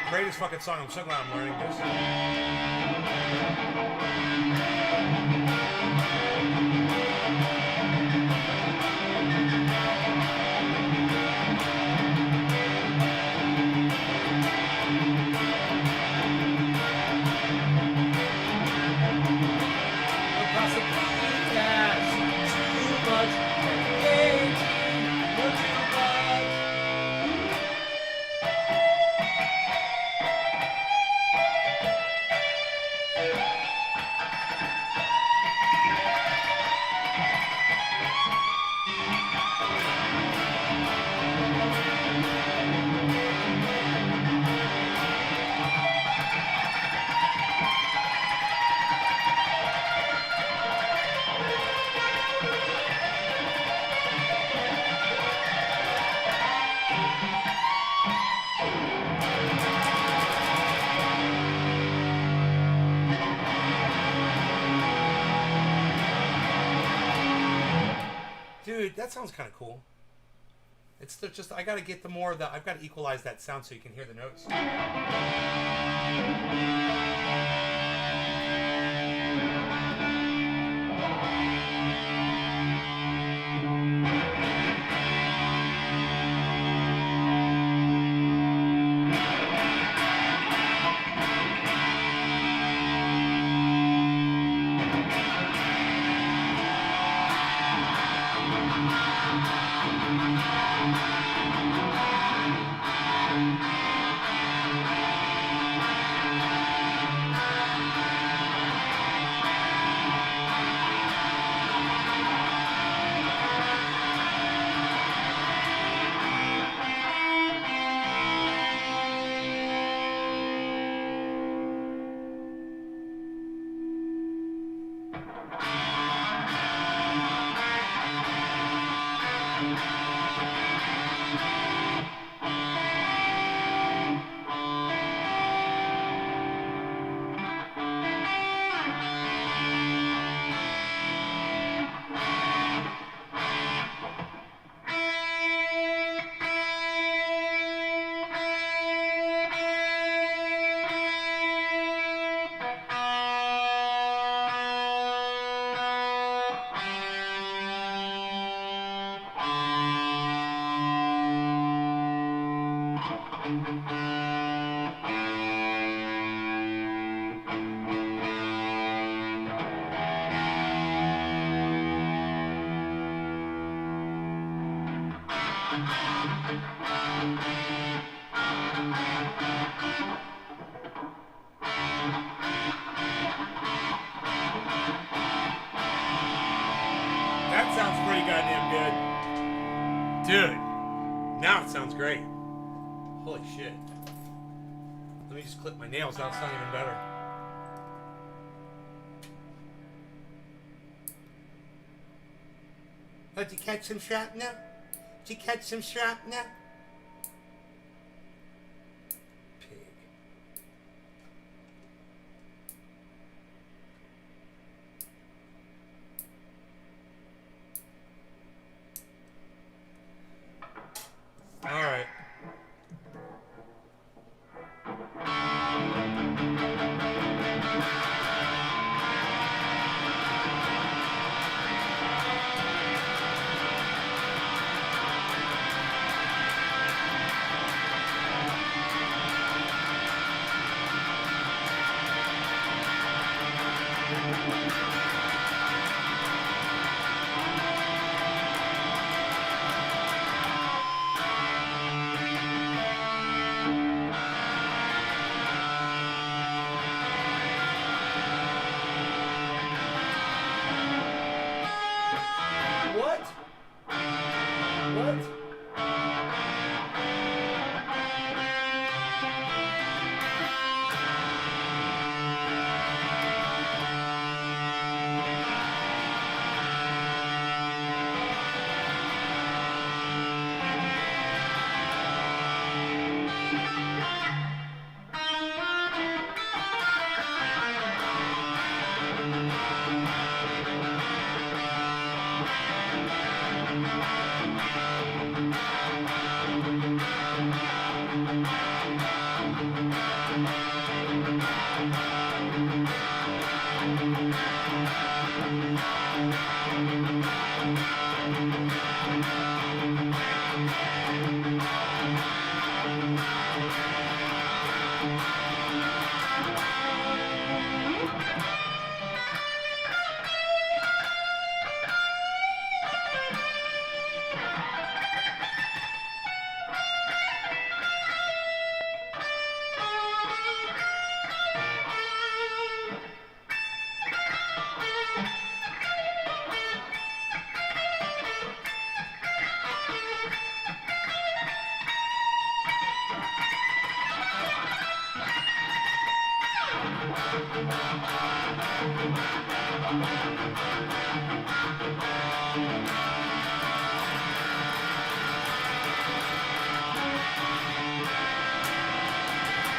Greatest fucking song. I'm so glad I'm learning this. Dude, that sounds kind of cool. It's just, I gotta get the more of the, I've got to equalize that sound so you can hear the notes. That sounds pretty goddamn good. Dude, Now it sounds great. Holy shit. Let me just clip my nails. That'll sound even better. Oh, did you catch some shrapnel? Did you catch some shrapnel? Pig. All right. What? What?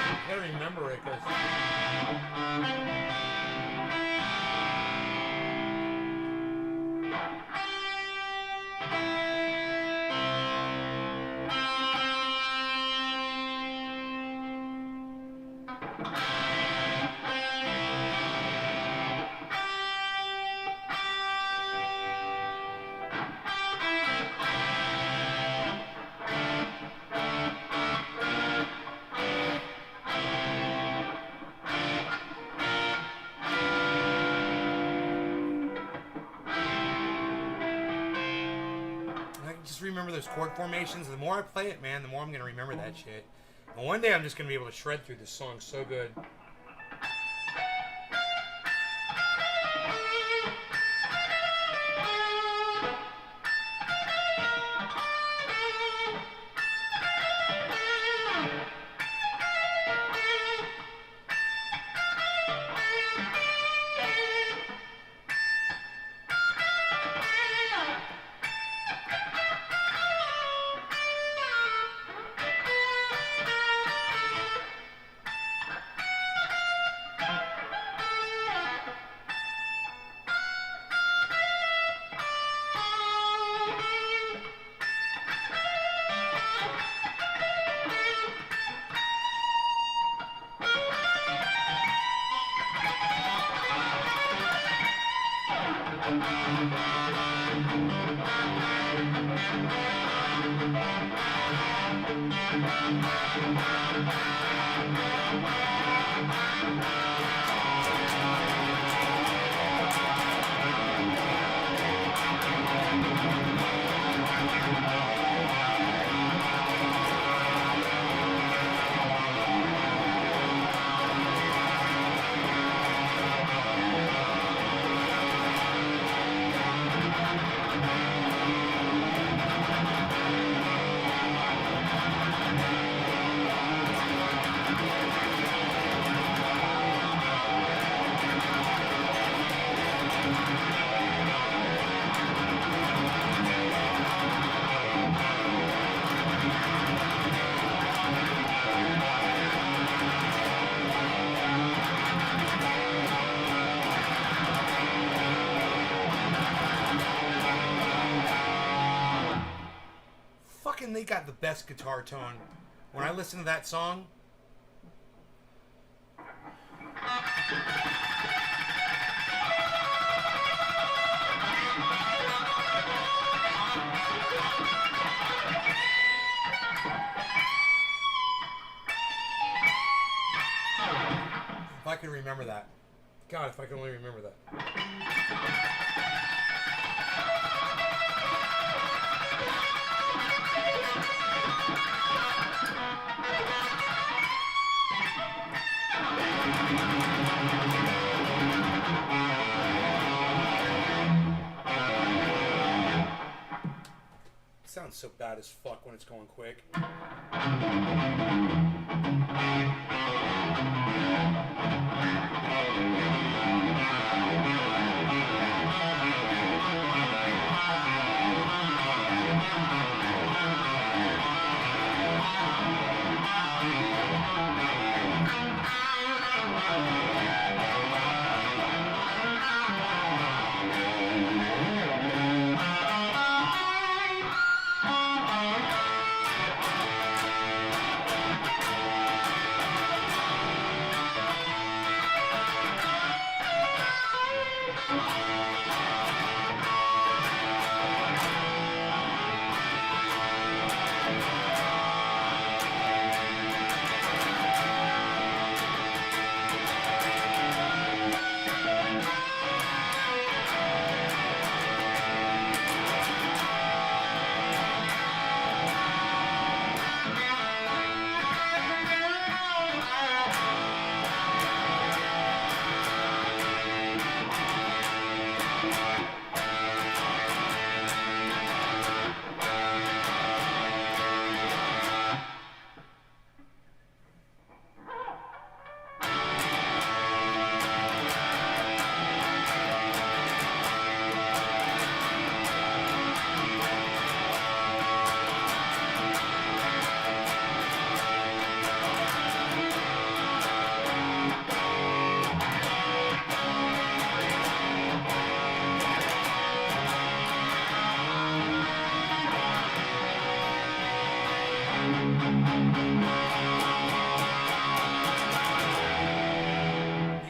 I gotta remember it because I can just remember those chord formations. The more I play it, man, the more I'm gonna remember that shit. And one day I'm just gonna be able to shred through this song so good. got the best guitar tone. When I listen to that song, if I could remember that. God, if I could only remember that. It sounds so bad as fuck when it's going quick.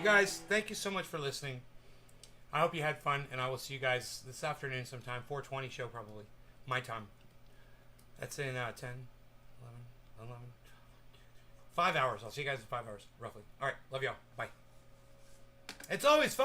Guys, thank you so much for listening. I hope you had fun, and I will see you guys this afternoon sometime. 4:20 show probably. My time. That's in 10, 11, 11, 5 hours. I'll see you guys in 5 hours, roughly. Alright, love y'all. Bye. It's always fun.